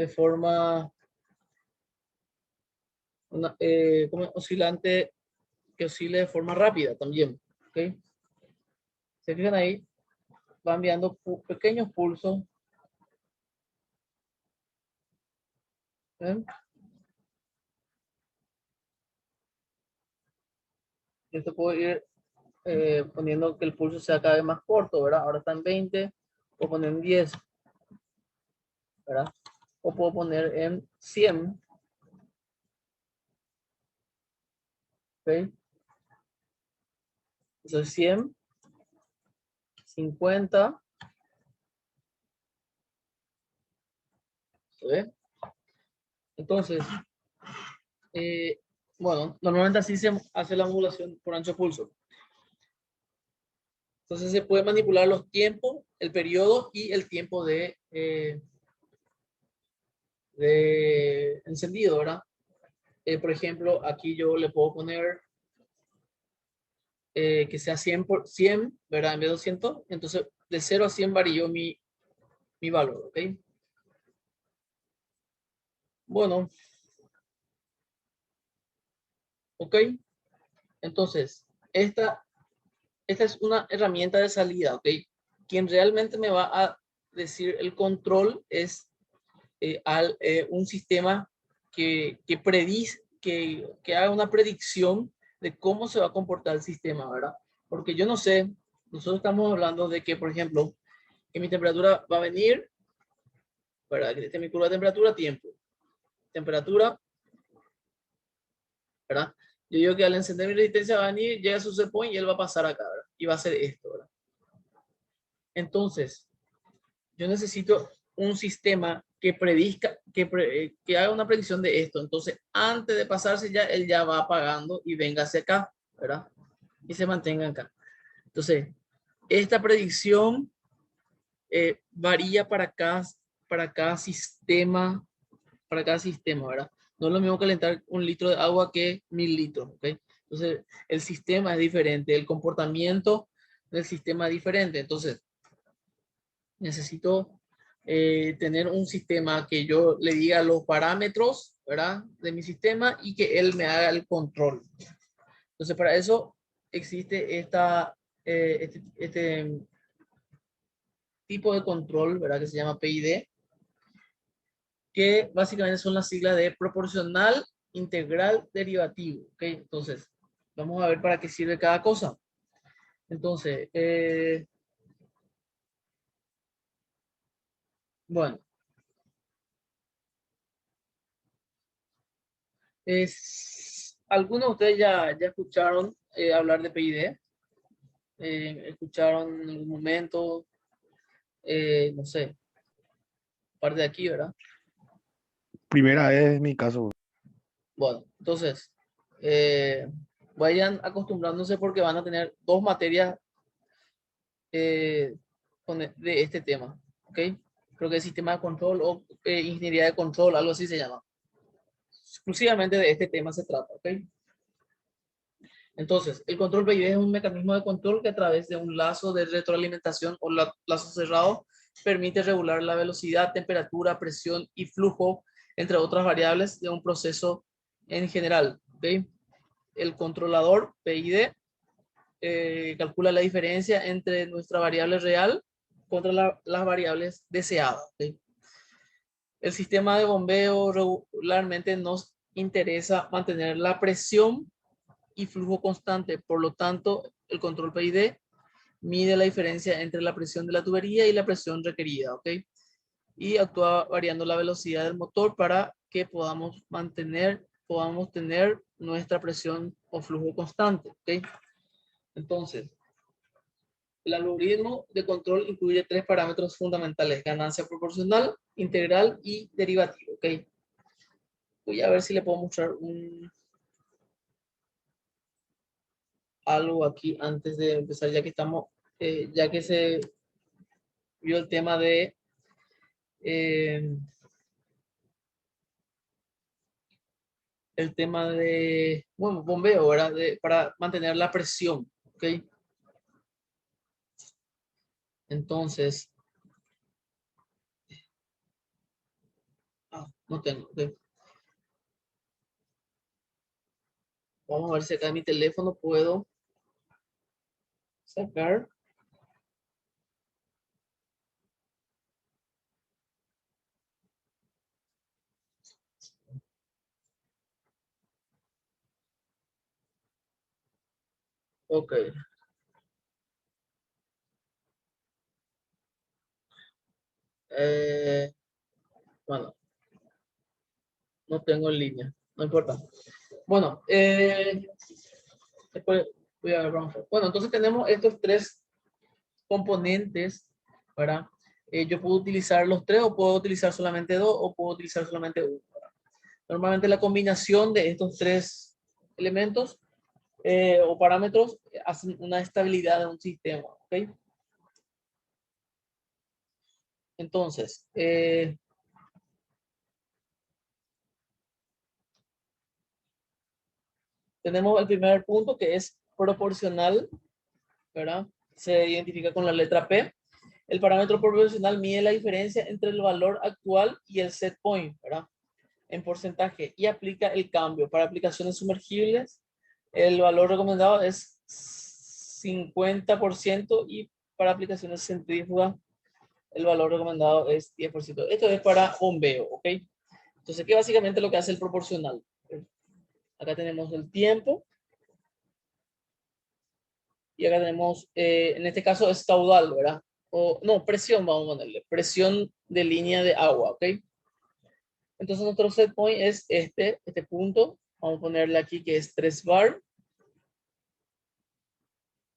forma como oscilante que oscile de forma rápida también. ¿Ok? Se fijan ahí, va enviando pequeños pulsos. ¿Ven? Esto puedo ir poniendo que el pulso sea cada vez más corto, ¿verdad? Ahora está en 20, puedo poner en 10, ¿verdad? O puedo poner en 100, ¿ok? Entonces 100, 50, ¿ok? Entonces, eh, bueno, normalmente así se hace la modulación por ancho pulso. Entonces se puede manipular los tiempos, el periodo y el tiempo de encendido, ¿verdad? Por ejemplo, aquí yo le puedo poner que sea 100 por 100, ¿verdad? En vez de 200. Entonces, de 0 a 100 varió mi valor, ¿ok? Bueno, ¿ok? Entonces, esta es una herramienta de salida, ¿ok? Quien realmente me va a decir el control es un sistema que haga una predicción de cómo se va a comportar el sistema, ¿verdad? Porque yo no sé, nosotros estamos hablando de que, por ejemplo, que mi temperatura va a venir, ¿verdad? Que mi curva de temperatura, tiempo. Temperatura, ¿verdad? Yo digo que al encender mi resistencia va a venir, llega a su set point y él va a pasar acá, ¿verdad? Y va a hacer esto, ¿verdad? Entonces, yo necesito un sistema que predizca, que haga una predicción de esto. Entonces, antes de pasarse ya, él ya va apagando y venga hacia acá, ¿verdad? Y se mantenga acá. Entonces, esta predicción varía para cada sistema, ¿verdad? No es lo mismo calentar 1 litro de agua que 1000 litros, ¿ok? Entonces, el sistema es diferente, el comportamiento del sistema es diferente. Entonces, necesito tener un sistema que yo le diga los parámetros, ¿verdad? De mi sistema y que él me haga el control. Entonces, para eso existe este tipo de control, ¿verdad? Que se llama PID, que básicamente son las siglas de proporcional, integral, derivativo, ¿ok? Entonces, vamos a ver para qué sirve cada cosa. Entonces, bueno, algunos de ustedes ya escucharon hablar de PID, escucharon en algún momento, no sé, parte de aquí, ¿verdad? Primera vez en mi caso. Bueno, entonces, eh, vayan acostumbrándose porque van a tener 2 materias eh, de este tema, ¿ok? Creo que es sistema de control o ingeniería de control, algo así se llama. Exclusivamente de este tema se trata, ¿ok? Entonces, el control PID es un mecanismo de control que a través de un lazo de retroalimentación o lazo cerrado permite regular la velocidad, temperatura, presión y flujo, entre otras variables de un proceso en general, ¿ok? El controlador PID calcula la diferencia entre nuestra variable real contra las variables deseadas, ¿ok? El sistema de bombeo regularmente nos interesa mantener la presión y flujo constante. Por lo tanto, el control PID mide la diferencia entre la presión de la tubería y la presión requerida, ¿ok? Y actúa variando la velocidad del motor para que podamos tener nuestra presión o flujo constante, ¿ok? Entonces, el algoritmo de control incluye 3 parámetros fundamentales: ganancia proporcional, integral y derivativo, ¿ok? Voy a ver si le puedo mostrar algo aquí antes de empezar, ya que se vio el tema eh, bueno, bombeo, ¿verdad? Para mantener la presión, ¿ok? Entonces, no tengo, ¿ok? Vamos a ver si acá en mi teléfono puedo sacar. Ok. Eh, bueno, no tengo en línea. No importa. Bueno, después voy a ver. Bueno, entonces tenemos estos tres componentes, ¿verdad? Yo puedo utilizar los tres o puedo utilizar solamente dos o puedo utilizar solamente uno. Normalmente la combinación de estos tres elementos o parámetros hacen una estabilidad de un sistema, ¿ok? Entonces, tenemos el primer punto que es proporcional, ¿verdad? Se identifica con la letra P. El parámetro proporcional mide la diferencia entre el valor actual y el set point, ¿verdad? En porcentaje y aplica el cambio. Para aplicaciones sumergibles, el valor recomendado es 50% y para aplicaciones centrífugas, el valor recomendado es 10%. Esto es para bombeo, ¿ok? Entonces, ¿qué básicamente lo que hace el proporcional? Acá tenemos el tiempo y acá tenemos, en este caso es caudal, ¿verdad? O no, presión, vamos a ponerle, presión de línea de agua, ¿ok? Entonces nuestro set point es este punto. Vamos a ponerle aquí que es 3 bar.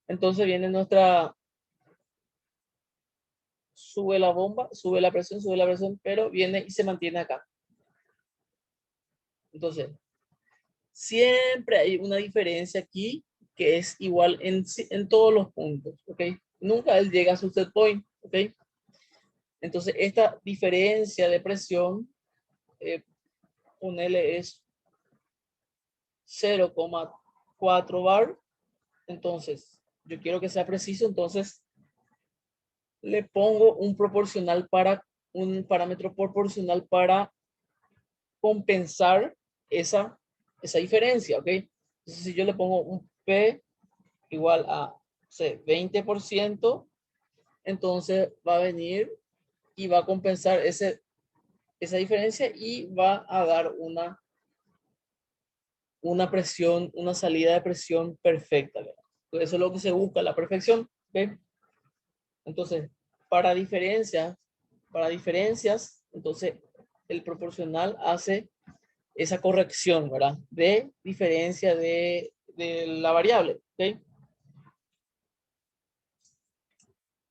Entonces viene nuestra, sube la bomba, sube la presión, pero viene y se mantiene acá. Entonces, siempre hay una diferencia aquí que es igual en todos los puntos, ¿ok? Nunca él llega a su set point, ¿ok? Entonces, esta diferencia de presión, ponele es 0,4 bar. Entonces, yo quiero que sea preciso, entonces le pongo un proporcional para, un parámetro proporcional para compensar esa diferencia, ¿ok? Entonces, si yo le pongo un P igual a, sé, 20%, entonces va a venir y va a compensar esa diferencia y va a dar una presión, una salida de presión perfecta, ¿verdad? Entonces, eso es lo que se busca, la perfección, ¿ok? Entonces, para diferencias, entonces el proporcional hace esa corrección, ¿verdad? De diferencia de la variable, ¿ok?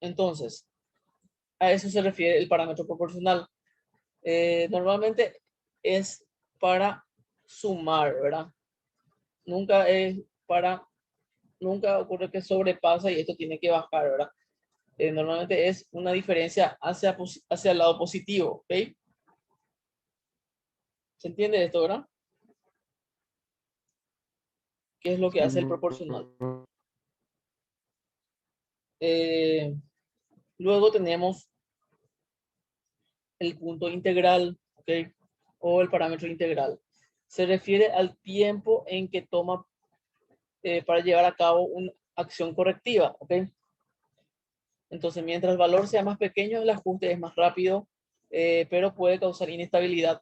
Entonces, a eso se refiere el parámetro proporcional. Normalmente es para sumar, ¿verdad? Nunca es para, nunca ocurre que sobrepasa y esto tiene que bajar, ¿verdad? Normalmente es una diferencia hacia el lado positivo, ¿ok? ¿Se entiende esto, verdad? ¿Qué es lo que hace el proporcional? Eh, Luego tenemos el punto integral, ¿ok? O el parámetro integral. Se refiere al tiempo en que toma para llevar a cabo una acción correctiva, ¿ok? Entonces, mientras el valor sea más pequeño, el ajuste es más rápido, pero puede causar inestabilidad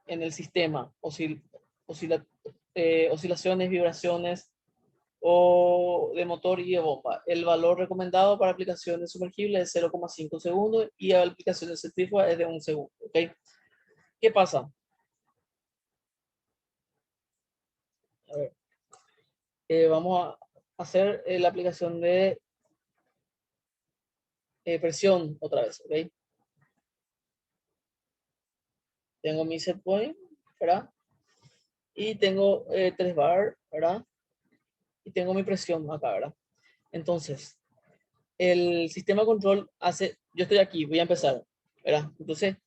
en el sistema, oscilaciones, vibraciones o de motor y de bomba. El valor recomendado para aplicaciones sumergibles es 0,5 segundos y aplicaciones centrífugas es de 1 segundo, ¿ok? ¿Qué pasa? A ver, vamos a hacer la aplicación de presión otra vez, ¿ok? Tengo mi set point, ¿verdad? Y tengo 3 bar, ¿verdad? Y tengo mi presión acá, ¿verdad? Entonces, el sistema de control hace, yo estoy aquí, voy a empezar, ¿verdad? Entonces,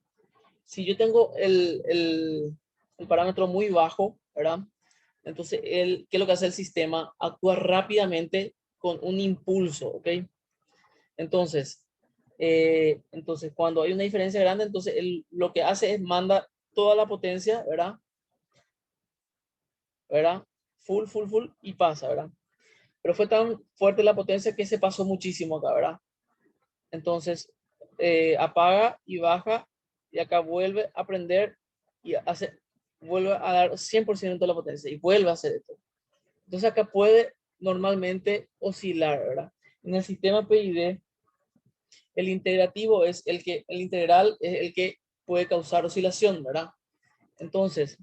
si yo tengo el parámetro muy bajo, ¿verdad? Entonces, ¿qué es lo que hace el sistema? Actúa rápidamente con un impulso, ¿ok? Entonces, cuando hay una diferencia grande, entonces lo que hace es manda toda la potencia, ¿verdad? ¿Verdad? full y pasa, ¿verdad? Pero fue tan fuerte la potencia que se pasó muchísimo acá, ¿verdad? Entonces, apaga y baja y acá vuelve a prender y vuelve a dar 100% de la potencia y vuelve a hacer esto. Entonces acá puede normalmente oscilar, ¿verdad? En el sistema PID, el integrativo es el integral es el que puede causar oscilación, ¿verdad? Entonces,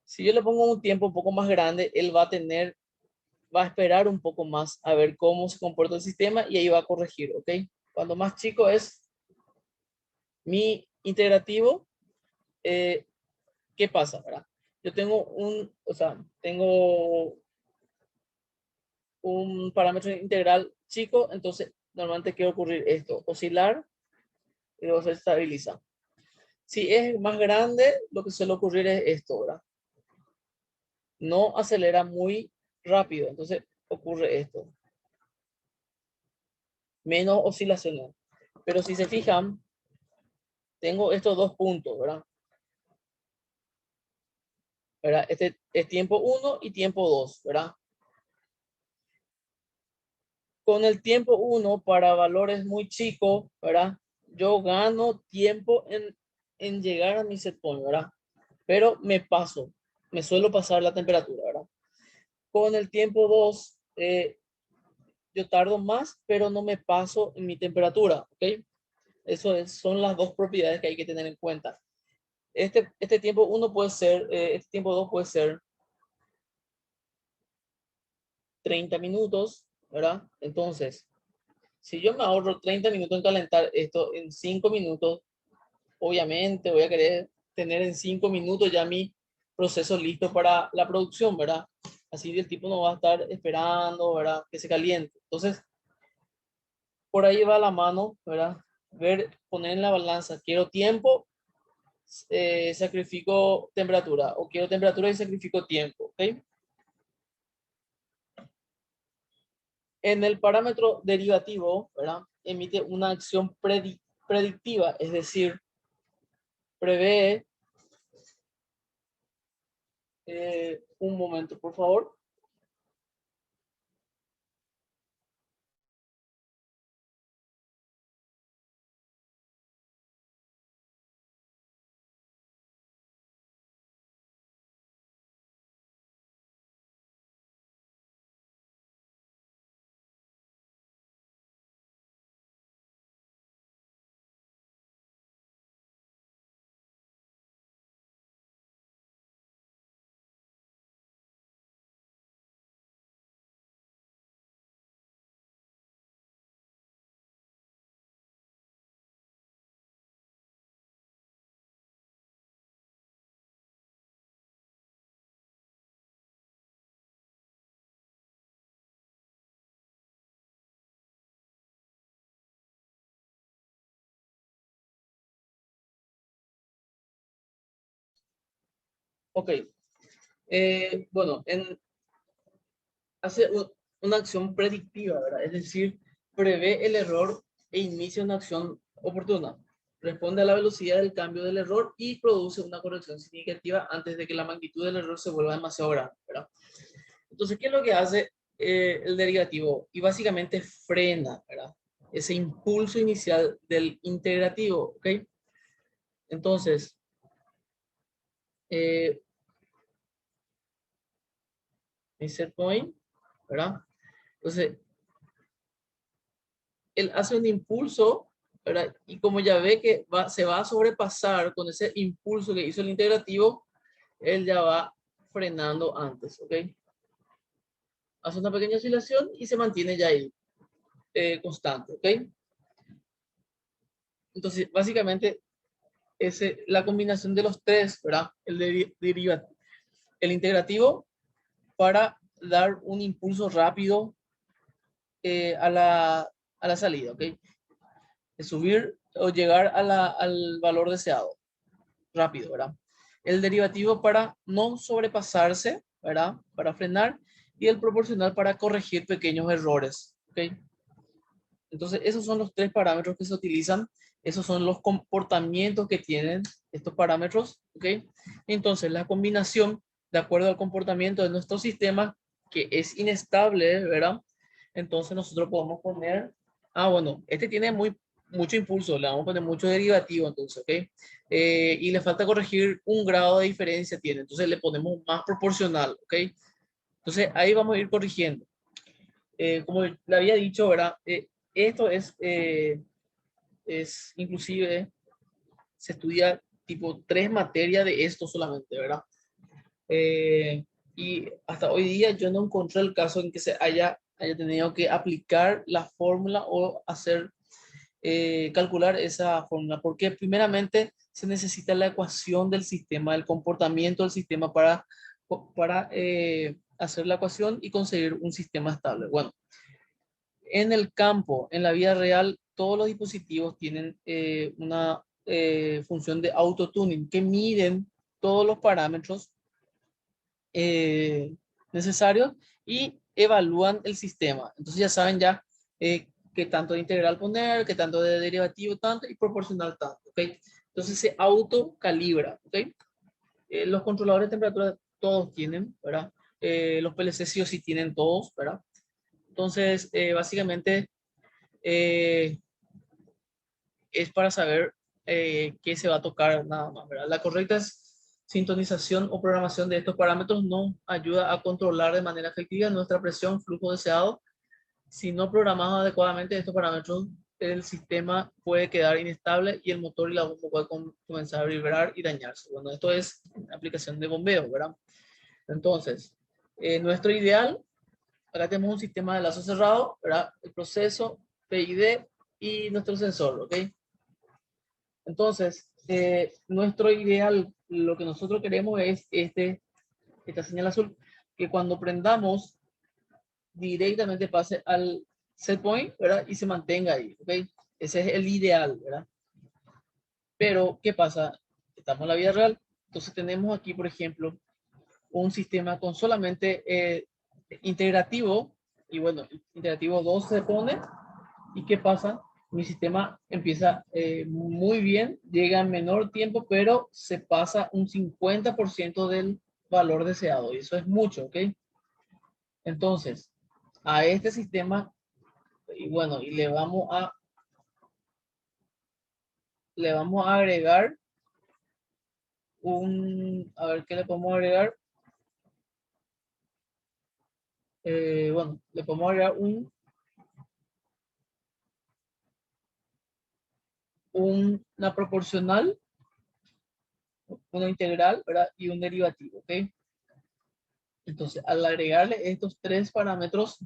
si yo le pongo un tiempo un poco más grande, él va a esperar un poco más a ver cómo se comporta el sistema y ahí va a corregir, ¿ok? Cuando más chico es mi integrativo, ¿qué pasa, verdad? Yo tengo un parámetro integral chico, entonces normalmente quiere ocurrir esto, oscilar y luego se estabiliza. Si es más grande, lo que suele ocurrir es esto, ¿verdad? No acelera muy rápido, entonces ocurre esto. Menos oscilaciones. Pero si se fijan, tengo estos dos puntos, ¿verdad? Este es tiempo 1 y tiempo 2, ¿verdad? Con el tiempo 1 para valores muy chicos, ¿verdad? Yo gano tiempo en llegar a mi set point, ¿verdad? Pero me suelo pasar la temperatura, ¿verdad? Con el tiempo 2, yo tardo más, pero no me paso en mi temperatura, ¿ok? Son las dos propiedades que hay que tener en cuenta. Este tiempo 1 puede ser, este tiempo 2 puede ser 30 minutos, ¿verdad? Entonces, si yo me ahorro 30 minutos en calentar esto en 5 minutos, obviamente voy a querer tener en 5 minutos ya mi proceso listo para la producción, ¿verdad? Así el tipo no va a estar esperando, ¿verdad? Que se caliente. Entonces, por ahí va la mano, ¿verdad? Poner en la balanza, quiero tiempo, sacrifico temperatura, o quiero temperatura y sacrifico tiempo, ¿ok? En el parámetro derivativo, ¿verdad? Emite una acción predictiva, es decir, prevé, un momento, por favor. Ok. Bueno, hace una acción predictiva, ¿verdad? Es decir, prevé el error e inicia una acción oportuna. Responde a la velocidad del cambio del error y produce una corrección significativa antes de que la magnitud del error se vuelva demasiado grande, ¿verdad? Entonces, ¿qué es lo que hace el derivativo? Y básicamente frena, ¿verdad? Ese impulso inicial del integrativo, ¿ok? Entonces, eh, mi set point, ¿verdad? Entonces, él hace un impulso, ¿verdad? Y como ya ve que se va a sobrepasar con ese impulso que hizo el integrativo, él ya va frenando antes, ¿ok? Hace una pequeña oscilación y se mantiene ya ahí, constante, ¿ok? Entonces, básicamente, es la combinación de los tres, ¿verdad? El integrativo para dar un impulso rápido, a la salida, ¿ok? De subir o llegar al valor deseado rápido, ¿verdad? El derivativo para no sobrepasarse, ¿verdad? Para frenar, y el proporcional para corregir pequeños errores, ¿ok? Entonces, esos son los tres parámetros que se utilizan. Esos son los comportamientos que tienen estos parámetros, ¿ok? Entonces, la combinación de acuerdo al comportamiento de nuestro sistema, que es inestable, ¿verdad? Entonces nosotros podemos poner, bueno, este tiene mucho impulso, le vamos a poner mucho derivativo, entonces, ¿ok? Y le falta corregir un grado de diferencia tiene, entonces le ponemos más proporcional, ¿ok? Entonces ahí vamos a ir corrigiendo. Como le había dicho, ¿verdad? Esto es inclusive, se estudia tipo 3 materias de esto solamente, ¿verdad? Y hasta hoy día yo no encontré el caso en que se haya tenido que aplicar la fórmula o hacer, calcular esa fórmula, porque primeramente se necesita la ecuación del sistema, el comportamiento del sistema para hacer la ecuación y conseguir un sistema estable. Bueno, en el campo, en la vida real, todos los dispositivos tienen una función de autotuning que miden todos los parámetros eh, necesarios y evalúan el sistema. Entonces ya saben ya qué tanto de integral poner, qué tanto de derivativo tanto y proporcional tanto. ¿Okay? Entonces se autocalibra. ¿Okay? Los controladores de temperatura todos tienen, ¿verdad? Los PLC sí o sí tienen todos, ¿verdad? Entonces, básicamente eh, es para saber qué se va a tocar nada más, ¿verdad? La correcta sintonización o programación de estos parámetros nos ayuda a controlar de manera efectiva nuestra presión, flujo deseado. Si no programamos adecuadamente estos parámetros, el sistema puede quedar inestable y el motor y la bomba pueden comenzar a vibrar y dañarse. Bueno, esto es aplicación de bombeo, ¿verdad? Entonces, nuestro ideal, acá tenemos un sistema de lazo cerrado, ¿verdad? El proceso, PID y nuestro sensor, ¿ok? Entonces, nuestro ideal, lo que nosotros queremos es esta señal azul, que cuando prendamos directamente pase al set point, ¿verdad? Y se mantenga ahí, ¿ok? Ese es el ideal, ¿verdad? Pero, ¿qué pasa? Estamos en la vida real, entonces tenemos aquí, por ejemplo, un sistema con solamente integrativo, y bueno, integrativo 2 se pone, ¿y qué pasa? Mi sistema empieza muy bien, llega en menor tiempo, pero se pasa un 50% del valor deseado, y eso es mucho, ¿ok? Entonces, a este sistema, y bueno, y le vamos a agregar a ver qué le podemos agregar. Bueno, le podemos agregar una proporcional, una integral, ¿verdad? Y un derivativo, ¿ok? Entonces, al agregarle estos 3 parámetros,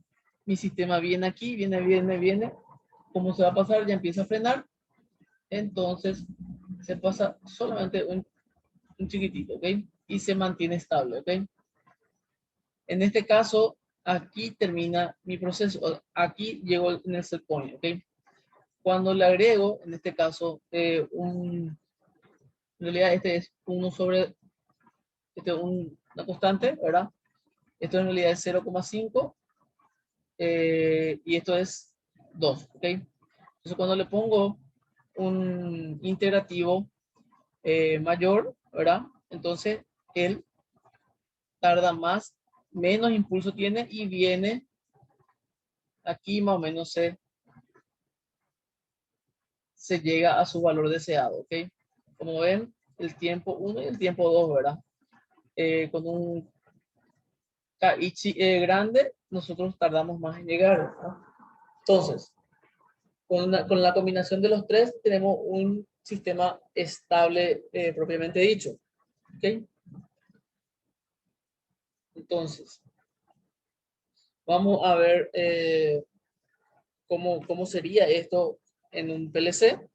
mi sistema viene aquí, viene. ¿Cómo se va a pasar? Ya empieza a frenar. Entonces, se pasa solamente un chiquitito, ¿ok? Y se mantiene estable, ¿ok? En este caso, aquí termina mi proceso. Aquí llego en el set point, ¿ok? Cuando le agrego, en este caso, en realidad este es 1 sobre, una constante, ¿verdad? Esto en realidad es 0,5 y esto es 2, ¿ok? Entonces cuando le pongo un integrativo mayor, ¿verdad? Entonces él tarda menos impulso tiene y viene aquí más o menos se llega a su valor deseado, ¿ok? Como ven, el tiempo 1 y el tiempo 2, ¿verdad? Con un KI grande, nosotros tardamos más en llegar, ¿verdad? Entonces, con la combinación de los tres tenemos un sistema estable propiamente dicho. ¿Ok? Entonces, vamos a ver cómo sería esto en un PLC.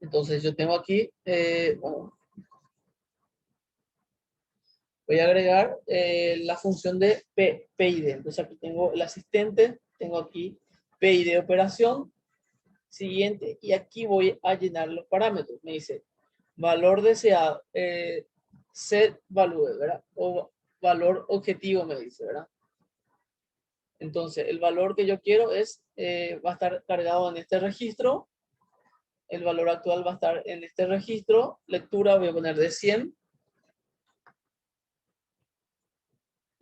Entonces, yo tengo aquí, bueno, voy a agregar la función de PID. Entonces, aquí tengo el asistente, tengo aquí PID operación, siguiente, y aquí voy a llenar los parámetros. Me dice valor deseado, set value, ¿verdad? O valor objetivo, me dice, ¿verdad? Entonces, el valor que yo quiero va a estar cargado en este registro. El valor actual va a estar en este registro. Lectura voy a poner de 100.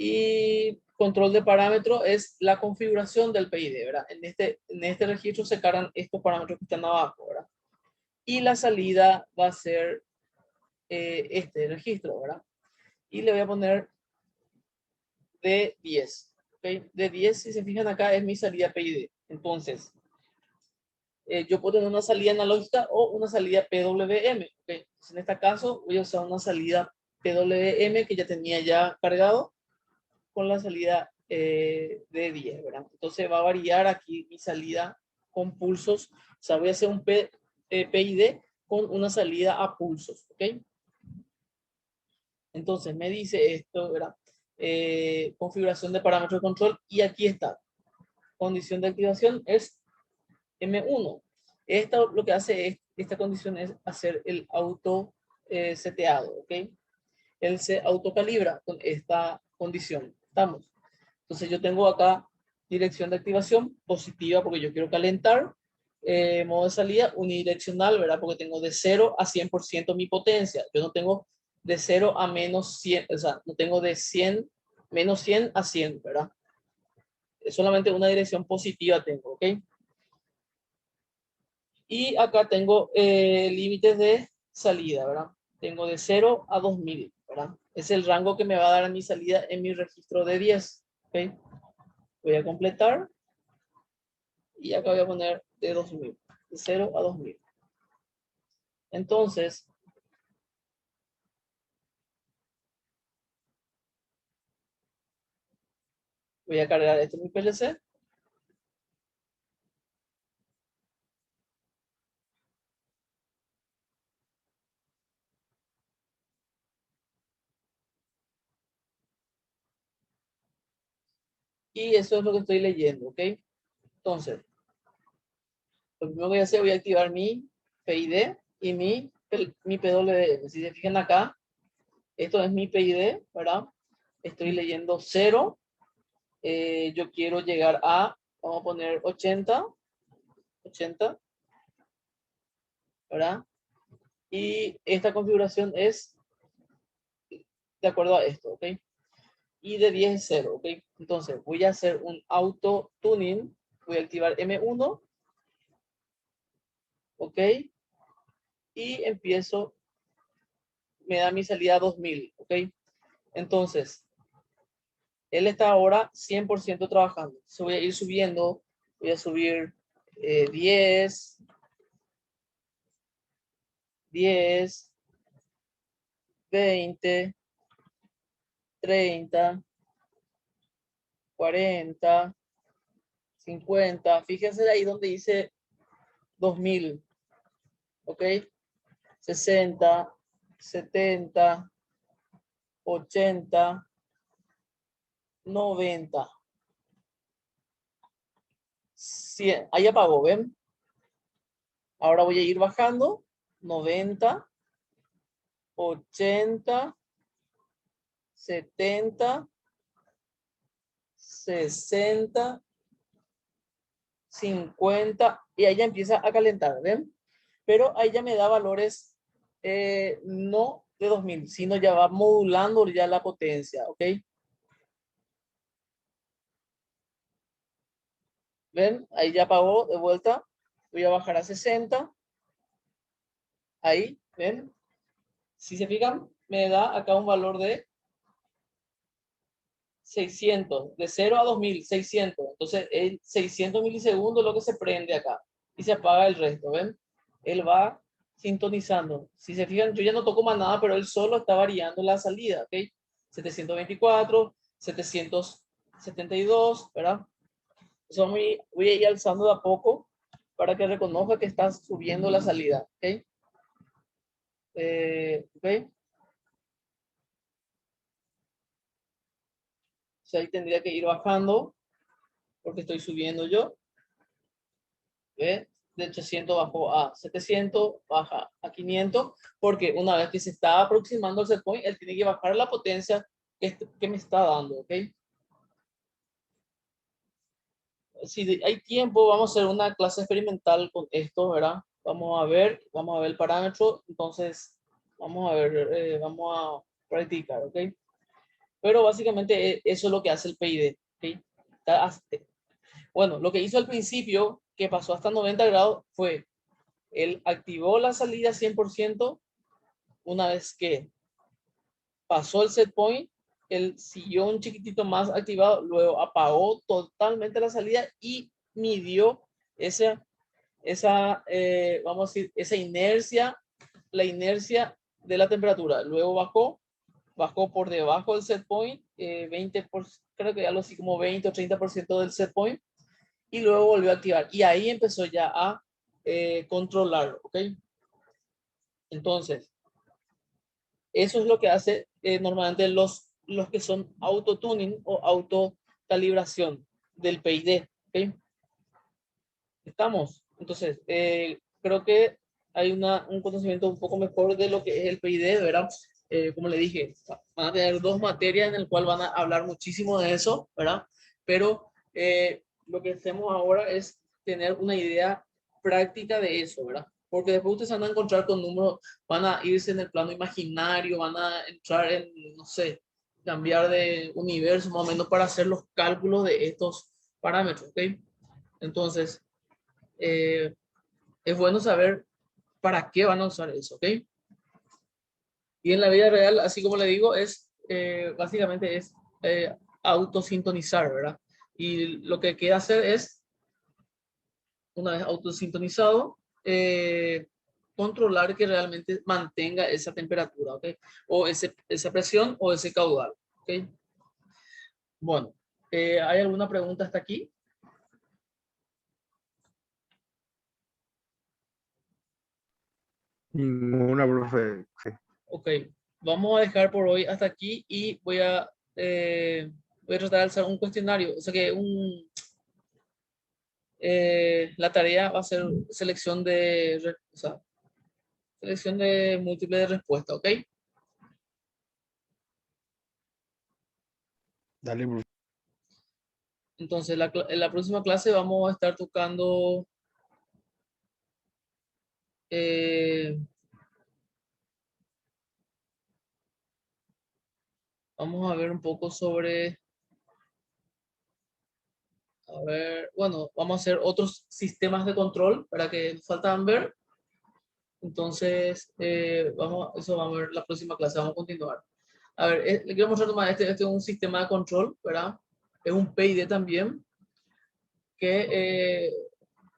Y control de parámetro es la configuración del PID, ¿verdad? En este registro se cargan estos parámetros que están abajo, ¿verdad? Y la salida va a ser este registro, ¿verdad? Y le voy a poner D10. ¿Okay? D10, si se fijan acá, es mi salida PID. Entonces, yo puedo tener una salida analógica o una salida PWM. ¿Okay? Entonces, en este caso, voy a usar una salida PWM que ya tenía ya cargado con la salida D10, ¿verdad? Entonces, va a variar aquí mi salida con pulsos. O sea, voy a hacer un PID con una salida a pulsos. ¿Ok? Entonces, me dice esto, ¿verdad? Configuración de parámetros de control. Y aquí está. Condición de activación es M1. Lo que hace esta condición es hacer el auto seteado, ¿ok? Él se autocalibra con esta condición. ¿Estamos? Entonces yo tengo acá dirección de activación positiva porque yo quiero calentar. Modo de salida unidireccional, ¿verdad? Porque tengo de 0 a 100% mi potencia. Yo no tengo de 0 a menos 100, o sea, no tengo de 100, menos 100 a 100, ¿verdad? Es solamente una dirección positiva tengo, ¿ok? Y acá tengo límites de salida, ¿verdad? Tengo de 0 a 2000, ¿verdad? Es el rango que me va a dar a mi salida en mi registro de 10, ¿ok? Voy a completar y acá voy a poner de 2000, de 0 a 2000. Entonces, voy a cargar esto en mi PLC. Y eso es lo que estoy leyendo, ¿ok? Entonces, lo primero que voy a hacer, voy a activar mi PID y mi PWM. Si se fijan acá, esto es mi PID, ¿verdad? Estoy leyendo 0. Yo quiero llegar a, vamos a poner 80, ¿verdad? Y esta configuración es de acuerdo a esto, ¿ok? Y de 10 es 0, ¿ok? Entonces voy a hacer un auto tuning, voy a activar M1, ¿ok? Y empiezo, me da mi salida 2000, ¿ok? Entonces, él está ahora 100% trabajando. Entonces voy a ir subiendo, voy a subir 10, 10, 20, 30, 40, 50. Fíjense ahí donde dice 2000, ¿ok? 60, 70, 80, 90, 100. Ahí apagó, ¿ven? Ahora voy a ir bajando. 90, 80, 70, 60, 50. Y ahí ya empieza a calentar, ¿ven? Pero ahí ya me da valores no de 2000, sino ya va modulando ya la potencia, ¿ok? ¿Ven? Ahí ya apagó de vuelta. Voy a bajar a 60. Ahí, ¿ven? Si se fijan, me da acá un valor de 600, de 0 a 2000, 600. Entonces, el 600 milisegundos es lo que se prende acá y se apaga el resto, ¿ven? Él va sintonizando. Si se fijan, yo ya no toco más nada, pero él solo está variando la salida, ¿ok? 724, 772, ¿verdad? Entonces, voy a ir alzando de a poco para que reconozca que está subiendo la salida, ¿ok? ¿Ok? O sea, ahí tendría que ir bajando porque estoy subiendo yo. ¿Ve? De 800 bajó a 700, baja a 500, porque una vez que se está aproximando al set point, él tiene que bajar la potencia que me está dando, ¿ok? Si hay tiempo, vamos a hacer una clase experimental con esto, ¿verdad? Vamos a ver el parámetro, entonces vamos a ver, vamos a practicar, ¿ok? Pero básicamente eso es lo que hace el PID. ¿Ok? Bueno, lo que hizo al principio, que pasó hasta 90 grados, fue, él activó la salida 100%, una vez que pasó el set point, él siguió un chiquitito más activado, luego apagó totalmente la salida y midió vamos a decir, esa inercia, la inercia de la temperatura. Luego bajó por debajo del set point, 20 creo que algo así como 20 o 30% del set point, y luego volvió a activar. Y ahí empezó ya a controlar, ¿ok? Entonces, eso es lo que hace normalmente los que son autotuning o autocalibración del PID, ¿ok? ¿Estamos? Entonces, creo que hay un conocimiento un poco mejor de lo que es el PID, ¿verdad? Como le dije, van a tener dos materias en el cual van a hablar muchísimo de eso, ¿verdad? Pero lo que hacemos ahora es tener una idea práctica de eso, ¿verdad? Porque después ustedes van a encontrar con números, van a irse en el plano imaginario, van a entrar en, no sé, cambiar de universo más o menos para hacer los cálculos de estos parámetros, ¿ok? Entonces, eh, es bueno saber para qué van a usar eso, ¿ok? Y en la vida real, así como le digo, básicamente es autosintonizar, ¿verdad? Y lo que queda hacer es, una vez autosintonizado, controlar que realmente mantenga esa temperatura, ¿ok? O esa presión o ese caudal, ¿ok? Bueno, ¿hay alguna pregunta hasta aquí? Ninguna, profe. Sí. Ok, vamos a dejar por hoy hasta aquí y voy a tratar de hacer un cuestionario. O sea que la tarea va a ser o sea, selección de múltiple de respuesta, ¿ok? Dale, profe. Entonces, en la próxima clase vamos a estar tocando, eh, vamos a ver un poco sobre, a ver, bueno, vamos a hacer otros sistemas de control para que nos faltan ver. Entonces, eso vamos a ver la próxima clase, vamos a continuar. A ver, le quiero mostrar nomás, este es un sistema de control, ¿verdad? Es un PID también, que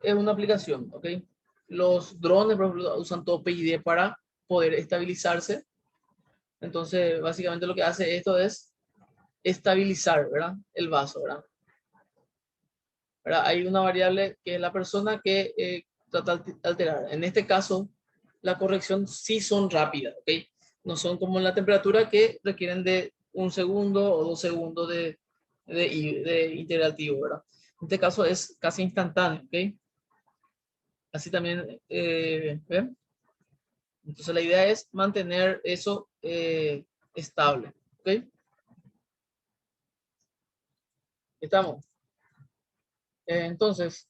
es una aplicación, ¿ok? Los drones, por ejemplo, usan todo PID para poder estabilizarse. Entonces, básicamente lo que hace esto es estabilizar, ¿verdad? El vaso, ¿verdad? ¿Verdad? Hay una variable que es la persona que trata de alterar. En este caso, la corrección sí son rápidas, ¿ok? No son como en la temperatura que requieren de 1 segundo o 2 segundos de integrativo, ¿verdad? En este caso es casi instantáneo, ¿ok? Así también, ¿ven? Entonces la idea es mantener eso estable, ¿ok? Estamos. Entonces,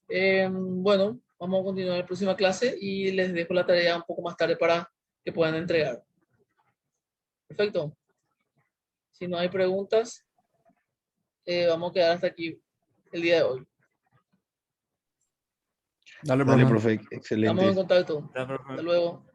bueno, vamos a continuar la próxima clase y les dejo la tarea un poco más tarde para que puedan entregar. Perfecto. Si no hay preguntas, vamos a quedar hasta aquí el día de hoy. Dale, Dale, profe. profe. Estamos en Excelente. contacto. Ya, profe. Hasta luego.